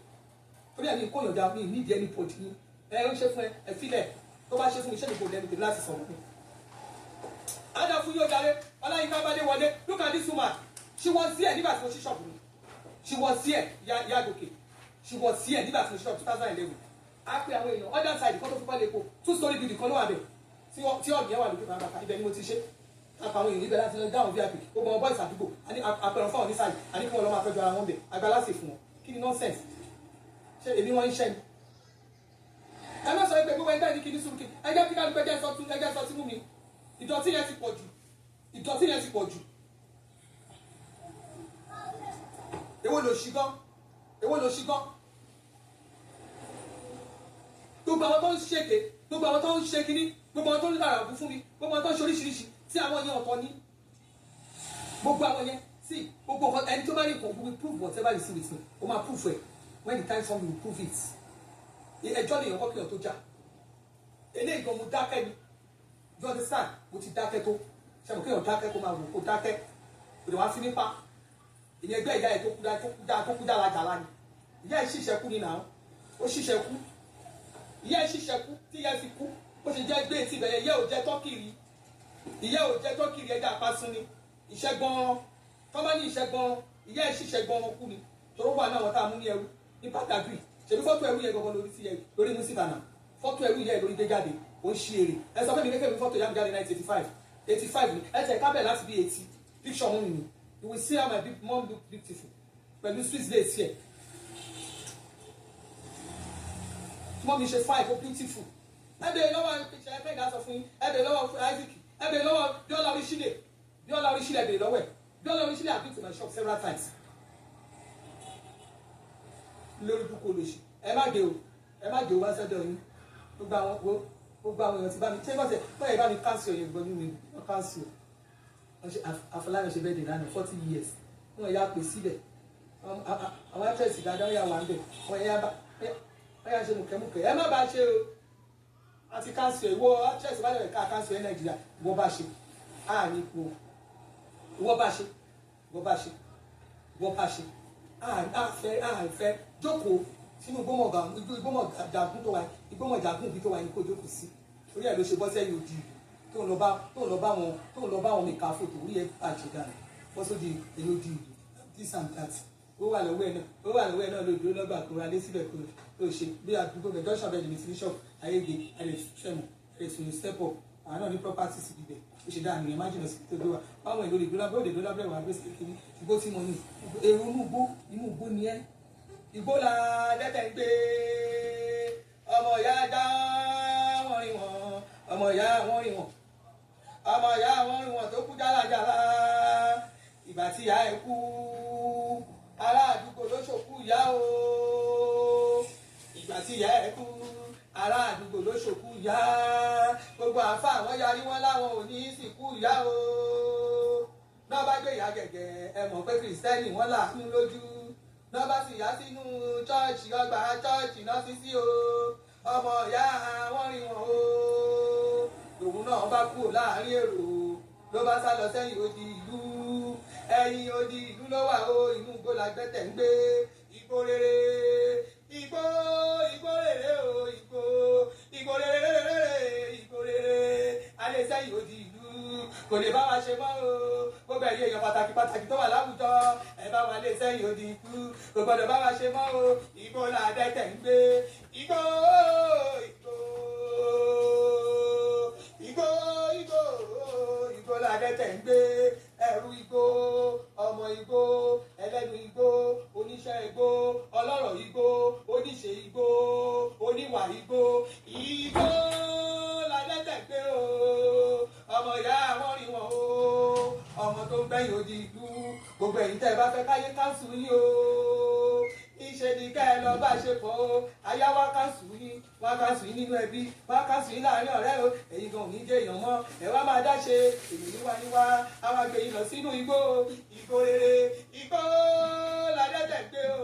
Torí àmì ìkóyàn dá mi need anybody yín. Ó ń ṣe fún ẹ filẹ̀. Tó bá ṣe fún mi ṣé mi kò lẹ́nu tèmi láti sọ̀rọ̀ fún. Ada fún yóò jáde. Ọláyínká bá dé wọlé. Look at this woman. She was here nígbà tí mo ṣí ṣọ́ọ̀bù mi. She was here Yagoke. She was here nígbà tí mo ṣí ṣọ́ọ̀bù 2011. A pe àwọn èèyàn other side kan tó fi pálí epo 2-story building kan ló wà bẹ̀. Tí ọ̀gbìn yẹn wà lókè pàápàá ibẹ̀ ni mo ti ṣe. A pa àwọn èèyàn níbẹ̀ láti lọ dáhùn VIP. Gbogbo àwọn boys àdúgbò. Àpẹẹrẹ fún àwọn oníṣàyè. A ní kí wọ́n lọ máa fẹ́ ju ara wọn bẹ̀. Agbálá sì fún wọn. Kí ni nonsense? Ṣé èmi wọ́n ń ṣẹ́ ni? Ẹ má sọ pé gbogbo ẹgbẹ́ ní kí ní sùúrù kí. Ẹgbẹ́ kí kálukú ẹgbẹ́ sọ tí mú mi. Ìdọ̀tí yẹn ti pọ̀ jù. Èwo ló ṣí gan gbogbo àwọn tó ń ṣèké gbogbo àwọn tó ń ṣe kínní gbogbo àwọn tó ń dára bú fún mi gbogbo àwọn tó ń ṣe oríṣiríṣi tí àwọn yẹn ọ̀tọ̀ ní gbogbo àwọn yẹn sí gbogbo nǹkan ẹni tó bá ní nǹkan we prove whatever you see with me o máa prove ẹ when the time come you prove it ẹjọ́ lè yàn kọ́ kíyàn tó jà eléyìí gan mo dákẹ́ ni you understand mo ti dákẹ́ tó ṣe mo kíyàn dákẹ́ kó máa wò kó dákẹ́ kò lè wá sí nípa ìyẹn ẹgbẹ́ ìyá ẹ̀ tó kú dára jàlá ni ìyá ẹ̀ ṣìṣẹ́ kú ni nà ó ṣìṣẹ́ kú ìyá ẹ̀ ṣìṣẹ́ kú tí ìyá ẹ̀ fi kú ó ṣe jẹ́ gbé etí ìbẹ̀yẹ ìyá ò jẹ́ tọ́kìrì ẹja àpasùn ni ìṣẹ́gbọ́n tọ́ba ní ìṣẹ́gbọ́n ìyá ẹ̀ ṣìṣẹ́gbọ́n wọn kú ni toró wà náà wọn tá a mú ní ẹrú ní pàtàkì ṣèbí fọ́tò ẹrú yẹn gbọ́n lórí sí ẹ lórí mú síbànà fọ́tò ẹrú yẹn lórí gbé jáde ó ń ṣí èrè ẹ sọ fún mi kékeré mi fọ́tò yá mi jáde 1985 ni ẹ tẹ̀ kábẹ̀ láti bí 80 picture mú mi ni. You will see how my mom look beautiful. Pẹ̀lú Swiss lace here. Mom ṣe fine for beautiful. Ẹ bẹ̀rẹ̀ lọ́wọ́ picture ẹgbẹ́ ìdásọ fún yín. Ẹ bẹ̀rẹ̀ lọ́wọ́ Isaac. Ẹ bẹ̀rẹ̀ lọ́wọ́ Bíọ́lá Oríṣìlẹ̀. Bíọ́lá Oríṣìlẹ̀ bẹ̀rẹ̀ lọ́wọ́ ẹ̀. Bíọ́lá Oríṣìlẹ̀ have been to my shop several times. Lórí dúkú olóṣì. Ẹ má dé o wá sọ́dọ̀ yín. Gbogbo àwọn wo gbogbo àwọn èèyàn ti bá mi ṣé bọ́sẹ̀ bọ́yẹ̀ bá mi káńsì ọ̀yẹ̀ gbọ́n nínú wọn káńsì Afọláyàn ṣe bẹ́ẹ̀ dè lánàá 40 years wọn yà pè síbẹ̀ àwọn actress dáadáa wọn yà wà ń bẹ̀ wọn yà ṣe mùkẹ́mùkẹ́ ẹ má bá ṣe o àti káńsì ìwọ actress bá lè ká káńsì ẹ̀ Nàìjíríà ìwọ bá ṣe àní ipò ìwọ bá ṣe ìwọ bá ṣe ìwọ bá ṣe àfẹ́ jókòó sínú ìgbọ́mọ̀jàgún tó wà ìgbọ́mọ̀jàgún bí tó wà ní kó jókòó sí orí ẹ̀ ló ṣe bọ́ sẹ́yìn òdì tó ń lọ bá wọn nìka fòtò orí ẹ̀ bàjẹ́ dànù bọ́ sódì èyí òdì ìlú this and that ó wà lọ́wọ́ ẹ̀ náà lójú lọ́gbà kó ra lé síbẹ̀ kó ṣe bí àdúgbò mẹ́jọ ṣàbẹ̀ ní sí shop ayége ẹ̀rẹ̀fẹ̀mù ẹ̀sùn step up àwọn náà ní property sí ibẹ̀ ó ṣe dáa nìyẹn májìnà sí tó gbé wa báwọn èlò ìdólàbẹ̀ wà gbé sí kékeré igbó tí mo ní èrò inú igbó ni ẹ́ igbó la dẹ́tẹ̀ ń gbé ọmọ ìyá dá wọ́n rí wọn ọmọ ìyá wọ́n rí wọn ọmọ ìyá wọ́n rí wọn tó kú jálajàla ìgbà tí ìyá ẹ̀ kú ará àdúgbò ló ṣòkú ìyá o ìgbà tí ìyá ẹ̀ kú ará àdúgbò ló ṣòkú ìyá gbogbo àfa àwọn yarí wọn láwọn ò ní sìnkú ìyá o náà bá gbé ìyá gẹ̀gẹ̀ ẹ mọ̀ pé kìrìsìtẹ́nì wọn làánú lójú náà bá sì yá sínú chọ́ọ̀chì ọgbà chọ́ọ̀chì náà sí sí o ọmọ ìyá wọn rí wọn o lòun náà bá kúrò láàrin èrò ló bá sá lọ sẹ́yìn odi ìlú ẹ̀yìn odi ìlú ló wà o inú igbó la gbẹ́tẹ̀ ń gbé igbó rere igbó rere o igbó rere igbó rere alẹ́ sẹ́yìn odi ìlú kò lè bá wa ṣe mọ́ o gbogbo ẹ̀yẹ èèyàn pàtàkì tó wà láwùjọ ẹ bá wa lé sẹ́yìn odi ìlú kò gbọ́dọ̀ bá wa ṣe mọ́ o igbó la dẹ́tẹ̀ ń gbé igbó la dẹ́tẹ̀ ń gbé ẹrú igbó ọmọ igbó ẹlẹ́nu igbó oníṣẹ́ igbó ọlọ́rọ̀ igbó oníṣe igbó oníwà igbó la dẹ́tẹ̀ gbé o ọmọ ìyá wọn rí wọn o ọmọ tó ń gbẹ̀yìn odi ìlú gbogbo ẹ̀yin tẹ́ ẹ bá fẹ́ káyé káńsù yín o ìṣe ni ká ẹ lọ bá ṣe pọ̀ o ayá wá káńsù yín nínú ẹbí wá káńsù yín láàrin ọ̀rẹ́ o èyí gan ò ní jẹ́ èèyàn mọ́ ẹ wá máa dá ṣe èyí níwá àwọn àgbẹ̀ yìí lọ sínú igbó rere igbó la dẹ́tẹ̀ gbé o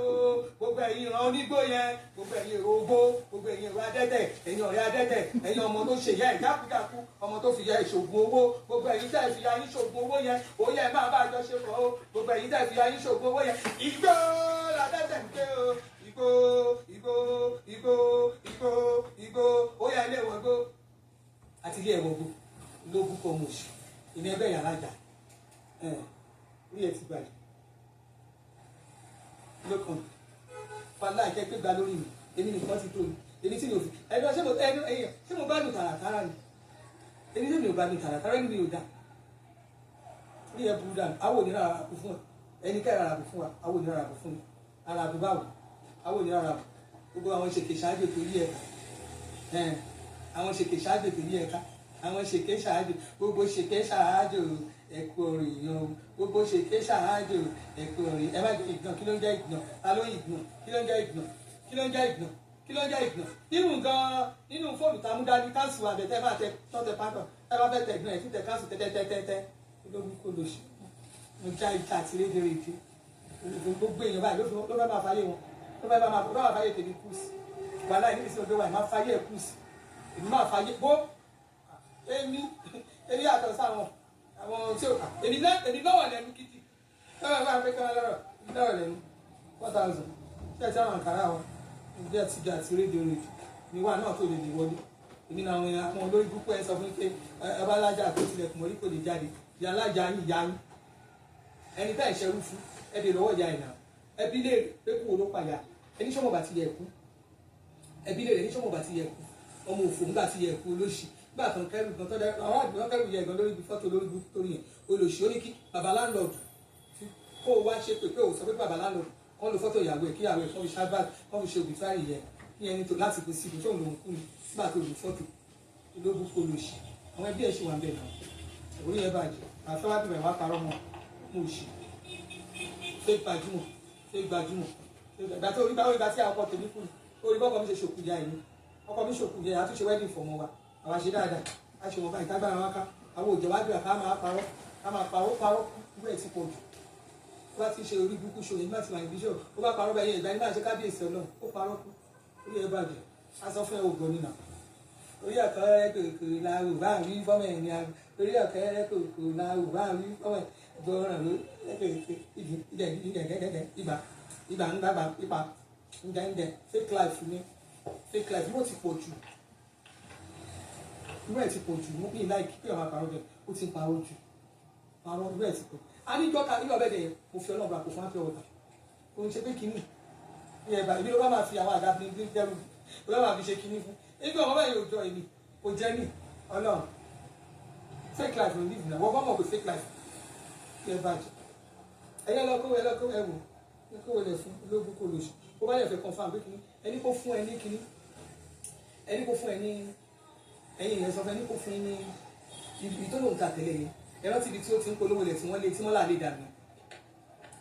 gbogbo ẹ̀yin ìran onígbó yẹn gbogbo ẹ̀yin èrò ogbó gbogbo ẹ̀yin èrò adẹ́tẹ̀ ẹ̀yin ọ̀rẹ́ adẹ́tẹ̀ ẹ̀yin ọmọ tó ṣe yẹ ìjákújákú ọmọ tó fi yẹ ìṣògùn owó gbogbo ẹ̀yin tẹ́ fi ayín ṣògùn owó yẹn ó yẹ máa bá àjọ ṣe pọ̀ o gbogbo ẹ̀yin tẹ́ fi ayín ṣògùn owó yẹn igbó la dẹ́tẹ̀ gbé o igbó ó yẹ ilé ìwọ̀gbó àti ilé ìwọ̀gbó lógún kọ́ mọ̀ọ́sì ìní ẹgbẹ́ yàrá jà orí ẹ̀ ti gbàdé lókàn fàlà ìkẹ́ pé gba lórí mi èmi nìkan ti tó mi èmi tí mi ò fi ẹ̀dọ́ ṣé mo bá lù tààràtàrà ni èmi tí mi ò bá lù tààràtàrà ni mi ò dá orí ẹ̀ burú dànù àwọn òní rárá kù fún ẹ ẹni kẹ́ rárá kù fún wa àwọn òní rárá kù fún mi ara àbí báwo àwọn òní rárá gbogbo àwọn ṣèké ṣáájú tó yí ẹ àwọn ṣèké ṣáájú tó yí ẹ ká àwọn ṣèké ṣáájú gbogbo ṣèké ṣáájú ẹ̀kú òrìyàn gbogbo ṣèké ṣáájú ẹ̀kú òrìyàn ẹ má jẹ ìgbọ̀n kí ló ń jẹ́ ìgbọ̀n ta ló ń ìgbọ̀n kí ló ń jẹ́ ìgbọ̀n kí ló ń jẹ́ ìgbọ̀n kí ló ń jẹ́ ìgbọ̀n nínú fóònù tá a mú dání káńsù àbẹ̀tẹ́ máa tẹ tọ́tẹ pátọ̀ ẹ bá fẹ́ tẹ ìgbọ̀n ẹ̀ tún tẹ káńsù tẹ́tẹ́tẹ́tẹ́ olórí kò lò sí mo já ìta àti rédèrèdè gbogbo èèyàn báyìí ló fẹ́ máa fáyé wọn ló fẹ́ máa fáyé tèmi kùsì wàhálà ìníbi sí ọjọ́ wa máa fáyé ẹ̀ kùsì èmi máa fáyé bó èmi yàtọ̀ sáwọn àwọn tí ó kà èmi lọ́wọ́ lẹ́nu kìtì lọ́wọ́ bá pé káwọn lọ́rọ̀ lẹ́nu 4,000 tí ẹ̀ tí àwọn àǹkárá wọn ìdí àtijọ́ àti rédíò ní wà náà tó lè dè wọlé èmi náà àwọn olórí púpọ̀ ẹ̀ sọ fún pé ọba alájà tó tilẹ̀kùn mọ́rí kò lè jáde ìyá alájà yín ìyá yín ẹni tá ìṣẹ́rú fún ẹbí lọ́wọ́ ìyá ìnà ẹbí lè pé kú ló pàyà ẹni sọ́mọ̀ bá ti yẹ kú ẹbí lè ní sọ́mọ̀ bá ti yẹ kú ọmọ òfò ńgbà ti yẹ kú olóṣì gbà tán kẹrù kan tọ́jà àwọn àgbẹ̀ kẹrù yẹ gan lórí ibi fọ́tò lórí ibi tó yẹn olóṣì ó ní kí bàbá láńlọ́ọ̀dù kó o wá ṣe pé o sọ pé bàbá láńlọ́ọ̀dù kọ́ lo fọ́tò ìyàwó ẹ̀ kí ìyàwó ẹ̀ kọ́ fi ṣáàbà kọ́ fi ṣe òbítárì yẹ kí ẹni tó láti fi sí ibi tó ń lòun kú ni nígbà tó lu fọ́tò ológun kó olóṣì àwọn ẹbí ẹ̀ ṣì wà ń bẹ̀ náà orí ẹ̀ bàjẹ́ àfẹ́wádìí rẹ̀ wá parọ́ mọ́ mo ṣì fẹ́ gbajúmọ̀ ìgbà tó ìgbà tí àwọn ọkọ tèmi kú orí bọ́kọ mi ṣe ṣòkú ya ẹ̀mí ọkọ mi ṣòkú ya àtúnṣe wedding fọmọ wa àwa ṣe dáadáa a ṣe wọn bá ìtagbára wa ká àwọn òjò wájú àká máa parọ́ kúrò ẹ̀ ti pọ̀ jù ó bá ti ṣe orí burúkú ṣòro nígbà tí màá bíṣọ̀ ó bá parọ́ bẹ́ẹ̀ yẹn ìgbà nígbà ṣe kábíyèsí ọlọ́run ó parọ́ kú orí ẹ̀ bàjẹ́ a sọ fún ẹ ògbọ́n nínà orí ọ̀kẹ́rẹ́ kòkòrò la ò bá rí fọ́mọ ẹ̀ ní aago orí ọ̀kẹ́rẹ́ kòkòrò la ò bá rí fọ́mọ ẹ̀ gbọ́ràn ló ìgbà ń gbàgbà ipa ń jẹ fake life ni fake life yóò ti pọ̀ jù irú ẹ̀ ti pọ̀ jù mú bí láì kí ọ̀ma parọ́ bẹ̀ ó ti parọ́ jù parọ́ irú ẹ̀ ti pọ̀ aníjọ́ta ilé ọ̀bẹ dẹ̀ mo fi ọlọ́ọ̀bà kò fún ápẹ́ ọ̀tà kò ń ṣe pé kínní ibi ló bá máa fi àwọn àga bí dẹ́rù ló bá máa fi ṣe kínní fún ibi ọmọ báyìí ò jọ èmi kò jẹ́ ní ọlọ́run fake life ló ń live náà wọ́n bá mọ̀ pé fake life kí ẹ bàjẹ́ ẹ̀yẹ́ lọ́kọ́ ẹ̀wò kó wọlé fún ológun kò lòṣù ó bá yẹ fẹ́ confam pé kínní ẹni kó fún ẹ ní kínní ẹni kó fún ẹ ní ẹyin yẹn sọ fún ẹni kó fún ẹ ní ibi tó lòun ta tẹ́lẹ̀ yẹn ẹ̀rọ tìbí tí ó ti ń polówó lẹ̀ tí wọ́n là lè dànù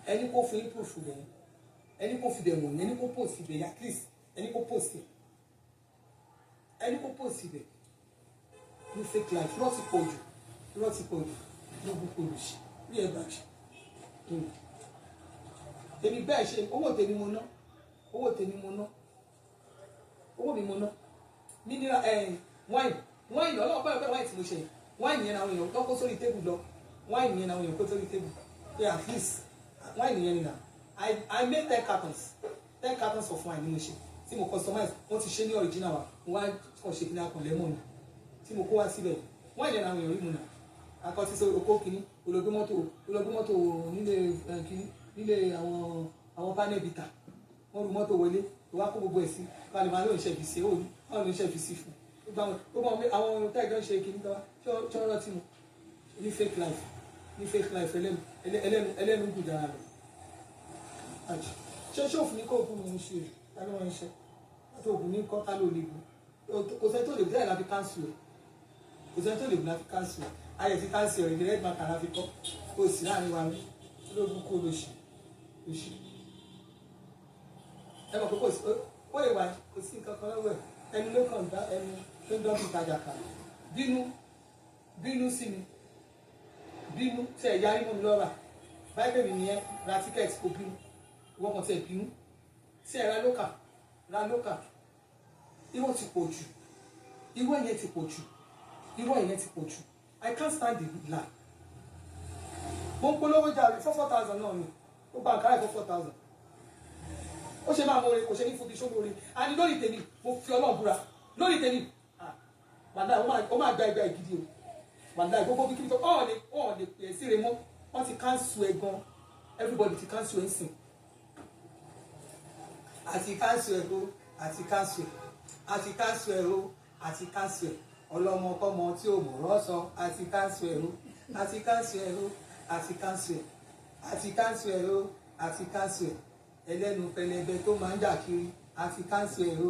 ẹni kó fún yín proof bẹ̀ ẹni kó fi bẹ̀ wọ̀nyí ẹni kó post bẹ̀ at least ẹni kó post bẹ̀ ní fake life irọ́ ti pọ̀ jù ló bú olùsí bí ẹ bàjẹ́ èmi bẹ́ẹ̀ ṣe owó tèmi mo ná owó mi mo ná mineral wine ọlọ́pàá ẹ̀pẹ́ wine tí mo ṣe wine yẹn àwọn èèyàn tó kó sórí tébù lọ wine yẹn àwọn èèyàn kó sórí tébù yeah at least wine yẹn ni na I made 10 cartons of wine ni mo ṣe tí mo customize wọ́n ti ṣe ní original wa mo wá kàn ṣe kíní akàn lẹ́mọ̀ ni tí mo kó wá síbẹ̀ wine yẹn àwọn èèyàn rí mu nà akọ ti sọ okó kínní olóògbé mọ́tò nílé àwọn panel bita wọ́n ru mọ́tò wọlé wá kó gbogbo ẹ̀ sí balẹ̀ máa lóun ṣe fi sí òun máa lóun ṣe fi sí fún gbogbo àwọn tẹ́gàn ṣe kìíní kan tí wọ́n rántí mu ní fake life ẹlẹ́nu gùn dára lọ. ṣé ṣòfò ní kó òkun mi ń ṣe tàbí wọ́n ń ṣe àti òkun ní kọ́ táló lè gùn kò sẹ́ni tó lè bẹ́ẹ̀ láti cancel ayẹ̀ ti cancel rẹ̀ direct marker láti kọ́ kó o sì láàrin wa ní ológun kó ló ṣe ẹ mọ̀ pé ó lè wà kò sí nǹkan kan lọ́wọ́ ẹ̀ ẹni ló kàn dá ẹni tó ń dán bí ìtajà kà bínú sí mi bínú tí ẹ̀ yarí mọ́ mi lọ́ra báyìí mi nìyẹn ra tíkẹ́ẹ̀tì kò bínú ìwọ́n kan tí ẹ̀ bínú tí ẹ̀ ra lókà irọ́ ti pọ̀ jù irọ́ ìyẹn ti pọ̀ jù I can't stand the lie mo ń polówó jáde 4,000 náà ni ó gba àkàrà ìfọ́ 4,000 ó ṣe máa mọ orin kò ṣe ní fún bíṣọ́ lórí àní lórí tèmi mo fi Ọlọ́run búra lórí tèmi wàdà ó máa gba ẹgbẹ́ ìgidì o wàdà gbogbo bí kíni tó ọ̀ọ́ lè pè é síre mọ́ wọ́n ti cancel ẹ̀ gan everybody ti cancel ẹ̀ sìn àti cancel ẹ̀ o àti cancel ẹ̀ ọlọ́mọkọ́mọ tí ò mọ̀rọ̀ sọ àti cancel ẹ̀ o àti cancel ẹ̀ ẹlẹ́nu pẹlẹbẹ tó máa ń jà kiri àti cancel ẹ̀ o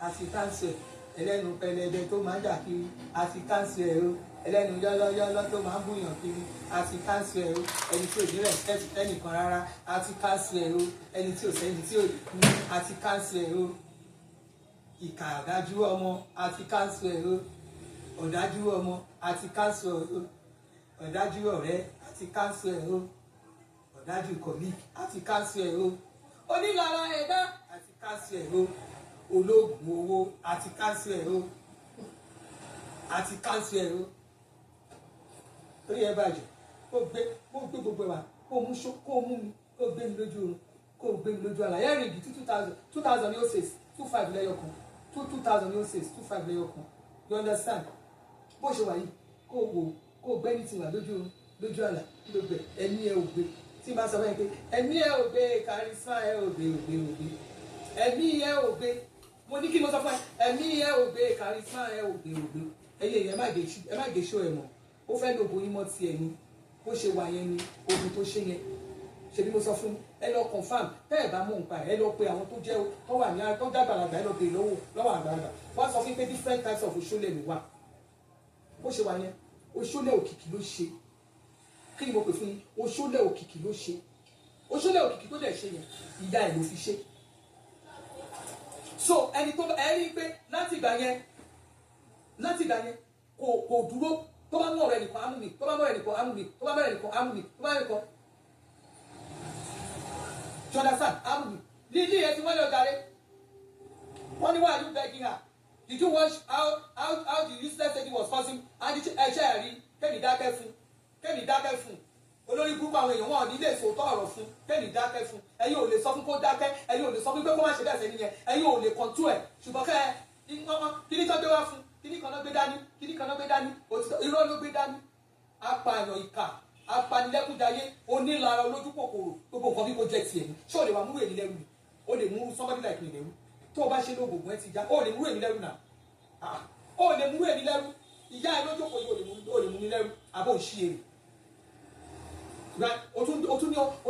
àti cancel ẹlẹ́nu pẹlẹbẹ tó máa ń jà kiri àti cancel ẹ̀ o ẹlẹ́nu yọ́lọ́yọ́lọ́ tó máa ń búyàn kiri àti cancel ẹ̀ o ẹni tí ò ní respect ẹnìkan rárá àti cancel ẹ̀ o ẹni tí ò sẹ́ni tí ò ní àti cancel ẹ̀ o ìkà ọ̀dájú ọmọ àti cancel ẹ̀ o ọ̀dájú ọmọ àti cancel ẹ̀ o ọ̀dájú ọ̀rẹ́ àti cancel ẹ̀ o ọ̀dájú colleague àti cancel ẹ̀ o onílára ẹ̀dá àti cancel ẹ̀ o olóògùn owó àti cancel ẹ̀ o torí ẹ bàjẹ́ kó gbé gbogbo ẹ̀ wá kó mú mi kó gbé mi lójú oorun kó gbé mi lójú àlàyé rìngì 2,000 ní ó ṣe 2,500 lẹ́yọ̀kan 2,000 ní ó ṣe 2,500 lẹ́yọ̀kan you understand bó ṣe wà yìí kó gbé ní tiwa lójú àlà gbogbo ẹ̀mí ẹ̀ ò gbé tí bá sọ fún ẹ pé ẹ̀mí ẹ̀ ò gbé kàrísà ẹ̀ ò gbé ẹ̀mí ẹ̀ ò gbé mo ní kí mo sọ fún ẹ ẹ̀mí ẹ̀ ò gbé kàrísà ẹ̀ ò gbé ẹ̀yẹ ẹ̀ má gé ṣó ẹ̀ mọ̀ ó fẹ́ lo bóyí mọ́ tiẹ̀ ni bó ṣe wà yẹn ni ogun tó ṣe yẹn ṣe bí mo sọ fún ẹ lọ confam tẹ́ ẹ̀ bá mọ̀ nípa ẹ lọ pe àwọn tó jẹ́ tó wà ní tó dàgbàlagbà ẹ lọ bèèrè lọ́wọ́ àgbàlagbà wọ́n sọ fún pé different types of oṣólẹ̀ ló wà bó ṣe wà yẹn oṣólẹ̀ òkìkí ló ṣe kí ni mo pè fún yín oṣólẹ̀ òkìkí ló ṣe oṣólẹ̀ òkìkí tó dẹ̀ ṣe yẹn ìyá ẹ̀ ló fi ṣe so ẹni tó ẹ rí pé láti ìgbà yẹn kò dúró tó bá mú ọ̀rẹ́ nìkan á mú mi tó bá mú ọ̀rẹ́ nìkan á mú mi tó bá mú ọ̀rẹ́ nìkan á mú mi tó bá mú nìkan you understand á mú mi Lizzy yẹn ti wọ́n lé ọjà rẹ̀ wọ́n ní why are you begging her did you watch how the useless lady was causing and ẹ̀ṣẹ̀ rí kẹ́mi dákẹ́ fún olórí gúrúpù àwọn èèyàn wọn ò ní lè sòótọ́ ọ̀rọ̀ fún kẹ́mi dákẹ́ fún ẹ̀yin ò lè sọ fún kó dákẹ́ ẹ̀yin ò lè sọ fún pé kó má ṣe bẹ́ẹ̀ sẹ́ni yẹn ẹ̀yin ò lè kọ̀ntú ẹ̀ ṣùgbọ́n kẹ́ kíní kan gbé wá fún kíní kan náà gbé dání irọ́ ló gbé dání apààyàn ìkà apanilẹ́kúnjayé onílara olójú kòkòrò gbogbo nǹkan bí kò jẹ́ tiẹ̀ ní ṣé o lè wá múrò èmi lẹ́rù ni o lè mú somebody like me lẹ́rù tó o bá ṣe lóògùn ẹ ti já o lè múrò èmi lẹ́rù náà o lè múrò èmi lẹ́rù ìyá ẹ lójókòó yìí o lè mú mi lẹ́rù àbò òṣì èrè o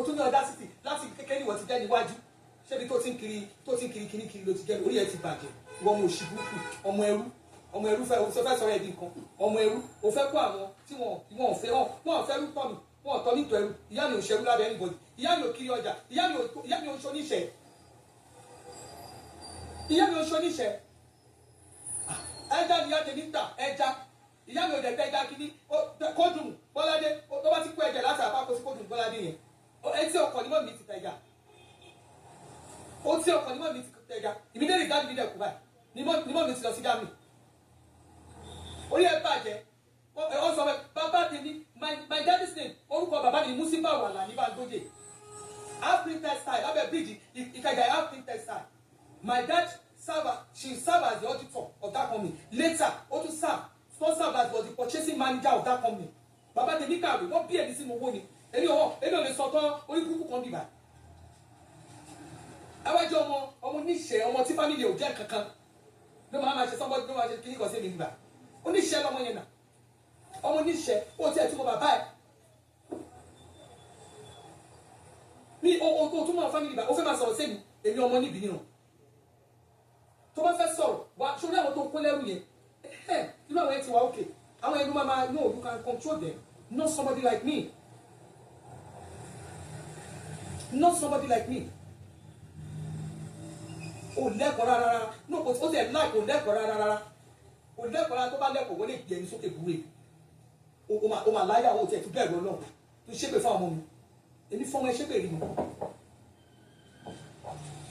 tún ní audacity láti kékeré ìwọ ti jẹ́ níwájú ṣébi tó ti ń kiri kiri ló ti jẹ́ orí ẹ ti bàjẹ́ ìwọ ọmọ òṣì burúkú ọmọ ẹrú fẹ́ sọ̀rọ̀ ẹbí nǹkan ọmọ ẹrú o fẹ́ kó àwọn tí wọ́n fẹ́ rú tọ́ mi wọ́n tọ́ nítọ́ ẹrú ìyá mi ò ṣẹrú lábẹ́ anybody ìyá mi ò kiri ọjà ìyá mi ò ṣoníṣẹ́ ẹja ni ìyá tèmi ń tà ẹja ìyá mi ò dẹ̀ ẹja kìíní kódùn bọ́ládé tó bá ti kó ẹ̀jẹ̀ láti àpá kó sí kódùn bọ́ládé yẹn etí ọkọ̀ ni mọ́ mi ti tẹ̀ ẹja ìbílẹ̀ ìdájú nílẹ̀ kú báyìí ni mọ́ mi ti lọ sí Germany orí ẹ bàjẹ́ ọ sọ bàbá tèmi my daddy's name orúkọ bàbá mi Musiba Awala ní Bangoje half-print textile lábẹ́ bíríjì Ìkẹjà half-print textile my dad she served as the auditor of that company later ó tún serve as the purchasing manager of that company bàbá tèmi kàwé wọ́n bí ẹni sínú owó ni èmi ò lè sọ tán orí kúkú kan bíbá ẹwájú ọmọ oníṣẹ́ ọmọ tí family ò jẹ́ kankan ló máa ṣe sọ́mbọ́dé ló máa ṣe kíní kan sí mi nígbà oníṣẹ́ lọ́mọ yẹn náà ọmọ oníṣẹ́ ó tiẹ̀ tún mọ bàbá ẹ̀ ní o tún mọ family bá o fẹ́ máa sọ̀rọ̀ sẹ́mi èmi ọmọ níbi nìyàn tó bá fẹ́ sọ̀rọ̀ wá sórí àwọn tó kó lẹ́rù yẹn irú àwọn yẹn ti wà òkè àwọn yẹn ló máa no you can control them not somebody like me o lẹ́kọ̀ọ́ rárá no o tẹ̀ láì kò lẹ́kọ̀ọ́ rárá o lẹ́kọ̀ọ́ rárá tó bá lẹ́kọ̀ọ́ wọlé gbé ẹni sókè búre o máa láyà o tẹ̀ tó bẹ̀rù Ọlọ́run tó ṣépè fún ọmọ mi èmi fún ọmọ ẹ ṣépè rí mi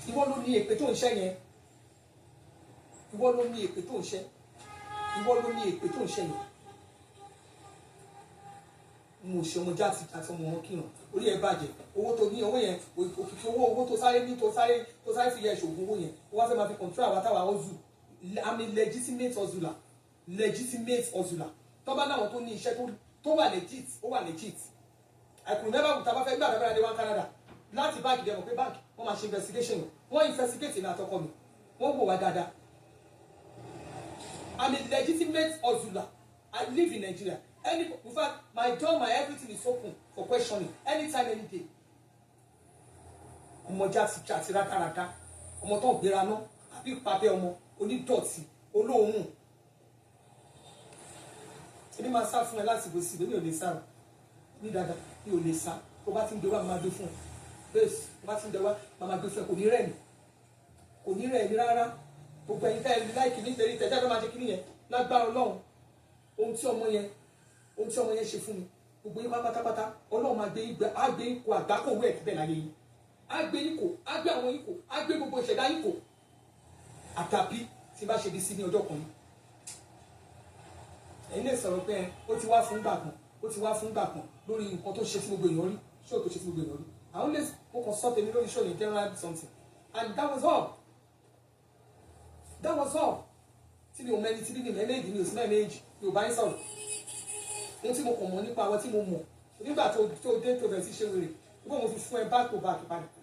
ìwọ ló ní èpè tó ń ṣẹ́ yẹn mo ṣe ọmọ jáde àti ọmọ wọn kírun orí ẹ bàjẹ́ owó tó ní owó yẹn òkìkí owó tó sáré ní tó sáré fi yẹ ìṣògùn owó yẹn ó wá fẹ́ máa fi control àwọn táwa ọ̀zù I'm a legitimate hustler tọ́ba náà tó ní iṣẹ́ tó wà legit ó wà legit I could never tá a bá fẹ́ gbà bẹ́ẹ̀ dé wá Canada láti báńkì dẹ̀ mọ̀ pé báńkì wọ́n máa ṣe investigation wọ́n investigate ní àtọkọ mi wọ́n wò wá dáadáa I'm a legitimate hustler I live in Nigeria. In fact, my door, my everything is open for questioning anytime, any day. Ọmọ jàti rákàràkà, ọmọ tó ń gbéra náà, àbí pàpẹ́ ọmọ, onídọ̀tí, olóhùn. Èmi máa sá fún ẹ láti bó sí, èmi ò lè sá o. Ní dáadáa, mi ò lè sá. Tó bá ti ń gbé wá, máa gbé fún ẹ. Bẹ́ẹ̀ tó bá ti ń gbé wá, máa gbé fún ẹ. Kò ní rẹ̀ mí rárá. Gbogbo ẹ̀yin tẹ́ ẹ láìkì nítorí tẹ̀já ló máa ṣe kíní yẹn. Lágbára Ọlọ́run, ohun tí ọmọ yẹn ṣe fún mi gbogbo yín pátápátá Ọlọ́run máa gbé ipò àgbákòwé ẹ̀ bẹ́ẹ̀ láyé yín á gbé yín kò á gbé àwọn yín kò á gbé gbogbo ìṣẹ̀dá yín kò àtàbí tí bá ṣe bí sí ní ọjọ́ kan yìí ẹ̀yin lè sọ̀rọ̀ pé ó ti wá fún gbà kan lórí nǹkan tó ṣe tí gbogbo èèyàn rí ṣó tó ṣe tí gbogbo èèyàn rí àwọn lè mo kàn sọ tèmi lórí show yẹn general something and that was all tí mi ò mẹ́ni tí bí mi mẹ́lẹ́ẹ̀dì mi ò sí mẹ́lẹ́ẹ̀jì mi ò bá ń sọ̀rọ̀ ohun tí mo kàn mọ̀ nípa àwọn tí mo mọ̀ nígbà tó dé tó bẹ̀rẹ̀ sí ṣe wèrè nígbà mo fi fún ẹ back to back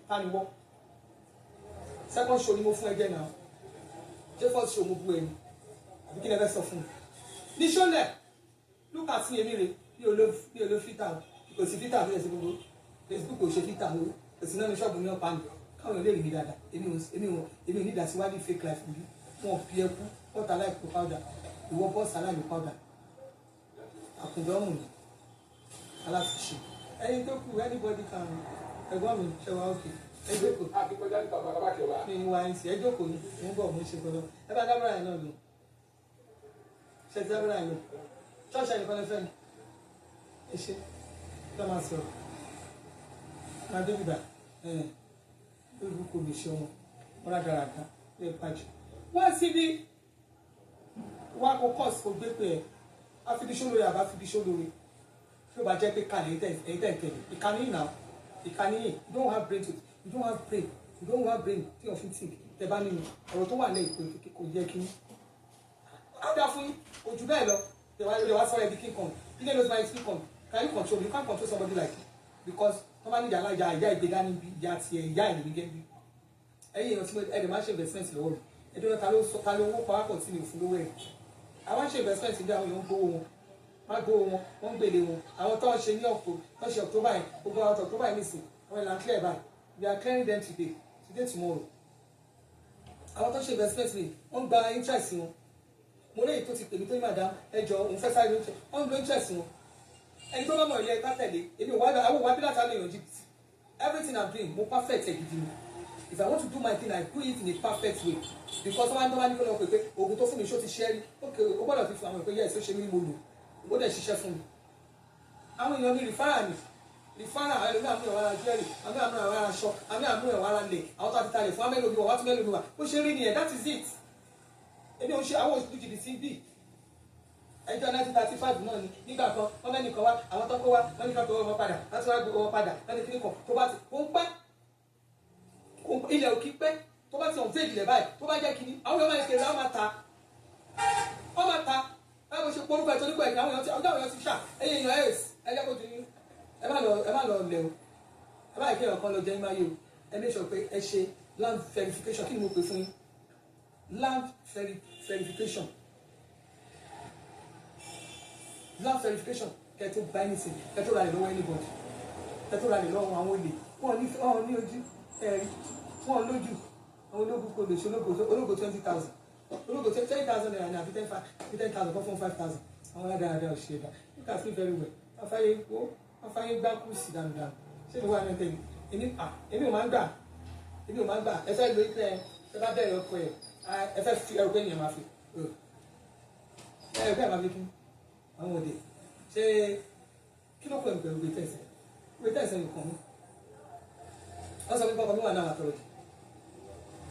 paniwọ́ second show ni mo fún ẹ jẹ́ náà ṣé first show mo bú ẹni àbí kí ni ẹ fẹ́ sọ fún mi ní ṣọlẹ̀ lúkà sí èmi rè bí o lo filter o kò sí filter bí ẹ ṣe gbogbo Facebook kò ṣe filter o kò sí náà ní ṣọ́ọ̀bù ní ọ̀pá mi káwọn èèyàn lè rí mi dáadáa èmi ò ní ìdásíwájú fake life mi wọn fi ẹ kú water like powder ìwọ bọ́ọ̀sì aláìní powder àkùndọ́mù ni aláfiṣe ẹni tó kù anybody kan ẹ̀gbọ́n mi ṣe wá òkè ẹ jókòó. àti kọjá nípa bàbá kẹwàá. mi ní wáyé sí ẹ jókòó ní mo ń bọ̀ mo ń ṣe gbọ́dọ̀ ẹ bá dábàrà yẹn náà lò ṣe ti dábàrà yẹn lò ṣọ́ọ̀ṣì ẹnìkan lè fẹ́ mi ẹ ṣe lọ́ máa sọ̀rọ̀ máa dé bìbà lórí kò lè ṣe ọmọ wọn rádaràdà lè pàjẹ́ wọ́n sì bí wọ́n á kó kọ́ọ̀sì kò gbé pé ẹ̀ àfidíṣó lórí àbá àfidíṣó lórí tí ó bá jẹ́ pé kàlẹ́ ẹ̀yìn tẹ̀kẹ̀lẹ̀ ìkànnì yìí náà ìkànnì yìí you don't have brain you don't have brain tí o fi think tẹ bá nínú ọ̀rọ̀ tó wà lẹ́yìn kò yẹ kí á dá fún ojú bẹ́ẹ̀ lọ tẹ wá sọ̀rọ̀ ẹbí kíkan ilé ló ti máa ń kíkan can you can't control somebody like you because wọ́n máa ń níjà alájà ìyá ìgbéga níbi ìyá tiẹ̀ ìyá ìlú gẹ́gẹ́ bí ẹ̀yìn èèyàn tí ẹ̀dẹ̀ máa ń ṣe investment lọ́wọ́ mi ẹ̀dẹ̀ ta ló owó pàápọ̀ tí mi ò fún lówó ẹ̀ àwọn ṣe investment ní àwọn èèyàn ń gbówó wọn má gbówó wọn wọ́n ń gbèlè wọn àwọn tó ń ṣe ní ọ̀pọ̀ tó ń ṣe October yẹn gbogbo àwọn October yẹn nìsín àwọn ìlànà clear báyìí we are clearing them today tomorrow àwọn tó ń ṣe investment rẹ̀ wọ́n gba interest wọn mo léyìí tó ti pè mí tó ní màdá ẹjọ́ òun fẹ́ sáré oúnjẹ wọ́n ń lo interest wọn ẹni tó bá mọ̀ ilé ẹ̀ka tẹ̀lé èmi àwọn òwò abílà ta lè yàn jìbìtì everything I'm doing mo perfect ẹ̀ gidi ni if I want to do my thing I do it in a perfect way because wọ́n á ní kó lọ pé oògùn tó fún mi ṣó ti ṣẹ́ rí ok o gbọ́dọ̀ fi fún àwọn ìpè yẹ́ ẹ̀ tó ṣe mí mo lò ó dẹ̀ ṣiṣẹ́ fún mi àwọn èèyàn mi rìfárà ni rìfárà àwọn èèyàn àmúyàn wàrà jẹ́rì àwọn àmúyàn wàrà aṣọ àwọn àmúyàn wàrà lè àwọn tó àti talẹ̀ fún amẹ́lòmí wà wá tún mẹ́lòmí wà ó ṣe rí nìyẹn that is it èmi ò ṣe àwọn òṣèlú jìbìtì bíi ẹjọ́ 1935 náà ni nígbà kan wọ́n mẹ́ni kan wá àwọn tó kó wá wọ́n ní ká gbowó wọn padà láti wá gbowó wọn padà wọ́n ní kíní kan tó bá ti kó ń pẹ́ ilẹ̀ òkì pẹ́ tó bá ti hàn fèèdì lẹ̀ báyìí tó bá jẹ́ kíní àwọn èèyàn máa ń kéré wọ́n máa ta báwo ṣe porúkọ ẹ̀ tó nípa ẹ̀ka àwọn èèyàn ti ṣà ẹ̀yẹ èèyàn ẹ̀ẹ́sì ẹ̀jẹ̀ kò tún ní ẹ má lọ lẹ̀ o ẹ má ìkéyàn kan lọ jẹ́ ìmáyé o ẹ make sure pé ẹ ṣe land verification kí ni mo pè fún yín land verification land verification kẹtó buy anything kẹtó ra lè lọ́wọ́ anybody kẹtó ra lè lọ́wọ́ àwọn olè wọn ní ojú ẹ̀rí wọn lójú àwọn ológun kò lè ṣe ológo 20,000 ológo 10,000 naira ní àbí 10,000 fún 5,000 àwọn adáadáa ò ṣe é dá you can feel very well afáyé gbá kú sí dáadáa ṣé ìwà ẹni tẹ̀lé èmi ò máa ń gbà ẹ fẹ́ lo ìtẹ́ ẹ bá bẹ̀rẹ̀ ọkọ ẹ fẹ́ fi ẹrù pé ènìyàn máa fi ẹrù pé ẹ máa fi kí àwọn òde ṣe kí ló pẹ̀lú pẹ̀lú gbẹ̀tẹ̀sẹ̀ nìkan mú wọ́n sọ pé pọ́pọ́ mi wà náà àtọ̀rọ̀jì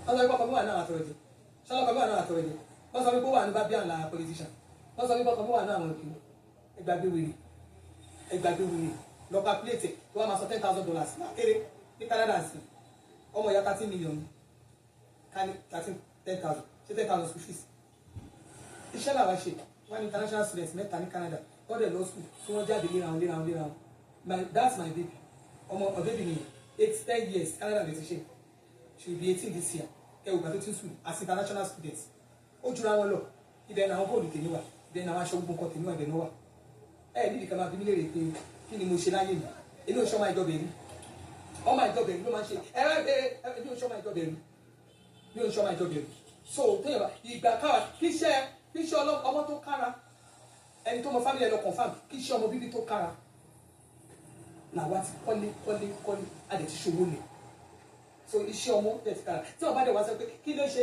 ṣọlọ́pọ̀ mi wà náà àtọ̀rọ̀jì wọ́n sọ pé ó wà ní bábí àlà politician wọ́n sọ pé pọ́pọ́ mi wà náà àwọn òkè ẹgbàgbé wèrè lọ́pàá plate tó wà máa sọ $10,000 lákèrè ní Canada sí ọmọ ìyá 13 million ká ní 10,000 ṣe 10,000 school fees iṣẹ́ làwọn ṣe wọ́n ní international students mẹ́ta ní Canada wọ́n dẹ̀ lọ school tí wọ́n jáde léra wọn that's my baby ọmọ baby ni 8-10 years Canada lè ti ṣe she will be 18 this year kẹwò gbà tó ti ń school as international students ó jura wọn lọ ibẹ̀ náà àwọn góòlù tèmi wà ibẹ̀ náà àwọn aṣọ gbogbo nǹkan tèmi wà ibẹ̀ náà wà nídìí kan máa bí mi léèrè pé kí ni mo ṣe láyé mi èmi ò ṣọmọ ìjọba èmi ọmọ ìjọba èmi ló máa ń ṣe èmi ò ṣọmọ ìjọba èmi so téèyàn bá ìgbà káwa kí iṣẹ́ ọmọ tó kára ẹni tó mọ family ẹ lọ confam kí iṣẹ́ ọmọ bíbí tó kára làwa ti kọ́lé adẹ̀ ti ṣòwò lè so iṣẹ́ ọmọ tẹ̀ ti kára tí wọ́n bá dẹ̀ wá sọ pé kí ló ṣe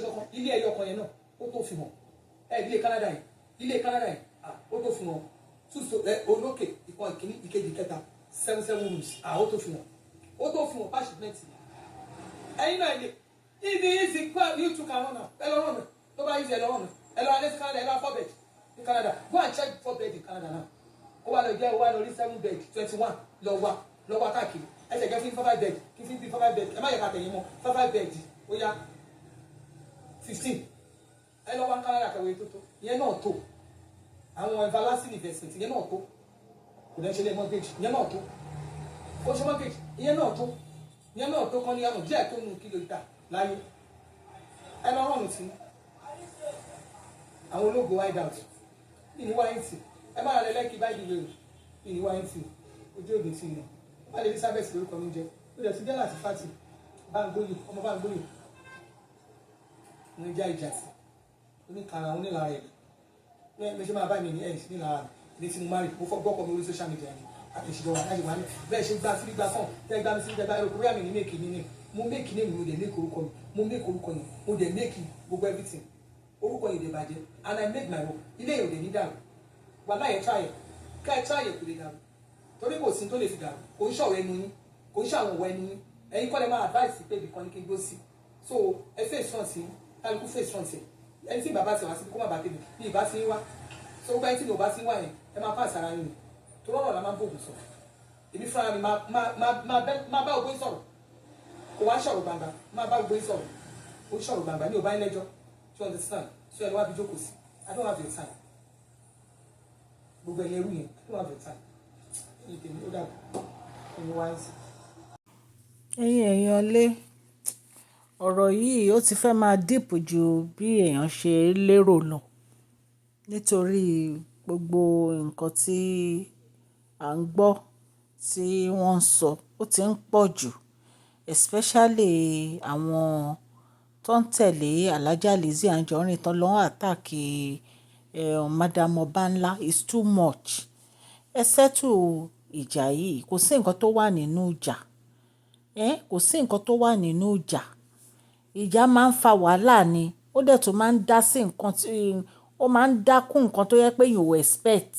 kankan ilé ẹyọ kan yẹn náà ó tó fi hàn ilé Canada yìí ó tó fi hàn olókè ìkan ìkíní ìkejì kẹta 7 rooms ó tó fi hàn pàṣípẹ́ǹtì ẹ̀yin náà ilé ibi easy crowd you too can run am ẹ lọ run mi tó bá easy ẹ lọ run mi ẹ lọ alẹ́ sí Canada ẹ lọ 4 bed ní Canada go and check 4 bed in Canada now ó wà lọ rí 7 bed 21 lọ wá káàkiri ẹ ṣe kẹ́ fún 5 bed kí fún 5 bed ẹ má yẹ ká tẹ̀yìn mọ́ 5 bed ó yá 15 ẹ lọ wá Canada kẹwé tó ìyẹn náà tó àwọn everlasting investment ìyẹn náà tó kò dẹ́ ṣe lé mortgage ìyẹn náà tó kó ṣe mortgage ìyẹn náà tó kán ní àmọ̀ díẹ̀ tó mú kìlómítà láyé ẹ lọ rọrùn sí àwọn ológo wide out ní wáyé tì ẹ má rẹ lẹ́kì báyìí lè rò ní wáyé tì ojú òde tì yàn má lè Elizabeth lórúkọ mi jẹ ó lè ti jẹ́ láti fati Báńgbóyè ọmọ Báńgbóyè ní ìjà sí oníkàrà onílàrà ẹ̀ bí ṣe máa bá mi ní ẹ̀ nílára ní tí mo máa rí mo fọ́ gbọ́kọ̀ mi orí social media ni àtẹ̀síjọ́ wa láti wà ní bẹ́ẹ̀ ṣe gbá sí gbá fún tẹ́ gbá mi sí gbá ẹ̀rọ kúrẹ́ mi ní méèkì ní mo méèkì ní mi mo dẹ̀ méèkì orúkọ mi mo méèkì orúkọ yẹn mo dẹ̀ méèkì gbogbo everything orúkọ yẹn dẹ̀ bàjẹ́ and I make my work ilé yẹn ò dẹ̀ ní dàrú wà láyé tráyẹ̀ ká ẹ tráyẹ̀ kò lè dàrú torí kò sí tó lè fi dàrú kò ń ṣọ̀rọ̀ ẹnu yín kò ń ṣàwọn ọ̀wọ́ ẹnu yín ẹ̀yin kọ́ lẹ máa advice pé ibìkan ní kí n gbó sí so ẹ face front sí kálukú face front sí ẹni tí bàbá ti wá sí kó má bàa tèmi bí ìbá ti ń wá so gbogbo ẹni tí mi ò bá ti ń wá yẹn ẹ máa pàṣẹ ara yín tó rọrọ̀ la máa ń bòògùn sọ èmi fúnra mi máa bá ògbó sọ̀rọ̀ kò wá sọ̀rọ̀ gbangba máa bá ògbó sọ̀rọ̀ ó sọ̀rọ̀ gbangba ní ò bá ń lẹ́jọ́ you understand so ẹni wá fi jókòó sí I don't have your time gbogbo ẹ̀yẹ rú yẹn I don't have your time ẹ̀yin tèmi ó dàbọ̀ ẹ̀yin wáyé sí. ẹ̀yin èèyàn lé ọ̀rọ̀ yìí ó ti fẹ́ máa dìpù ju bí èèyàn ṣe lérò lọ nítorí gbogbo nǹkan tí à ń gbọ́ tí wọ́n ń sọ ó ti ń pọ̀ jù especially àwọn tó ń tẹ̀lé Alhaja Lizzy Anjorin tán lọ́wọ́ àtàkì Madam Obanla is too much ẹ settle ìjà yìí kò sí nǹkan tó wà nínú ìjà kò sí nǹkan tó wà nínú ìjà máa ń fa wàhálà ni ó dẹ̀ tún máa ń dá sí nǹkan tí ó máa ń dákún nǹkan tó yẹ pé you expect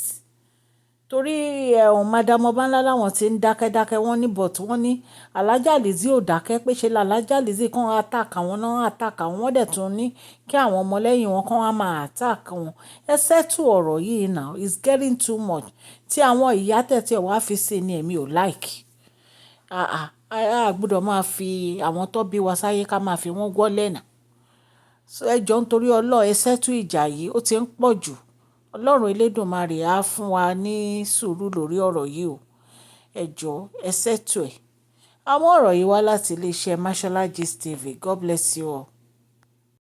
torí Madam Obanla láwọn ti ń dákẹ́dákẹ́ wọ́n ní but wọ́n ní Alhaja Lizzy ò dákẹ́ pé ṣe Alhaja Lizzy kan attack àwọn náà attack àwọn wọ́n dẹ̀ tún ní kí àwọn ọmọlẹ́yìn wọn kan wá máa attack wọn ẹ settle ọ̀rọ̀ yìí now it's getting too much tí àwọn ìyá tẹ̀tẹ̀ wá fi sí ni èmi ò like a gbọ́dọ̀ máa fi àwọn tó bí wa sáyé ká máa fi wọ́n gbọ́lẹ̀ náà ẹ jọ̀ọ́ nítorí ẹ settle ìjà yìí ó ti ń pọ̀ jù ọlọ́run elédùnmarè á fún wa ní sùúrù lórí ọ̀rọ̀ yìí o ẹ jọ̀ọ́ ẹ settle ẹ̀ àwọn ọ̀rọ̀ yìí wá láti iléeṣẹ́ Mashola Gist TV God bless you all.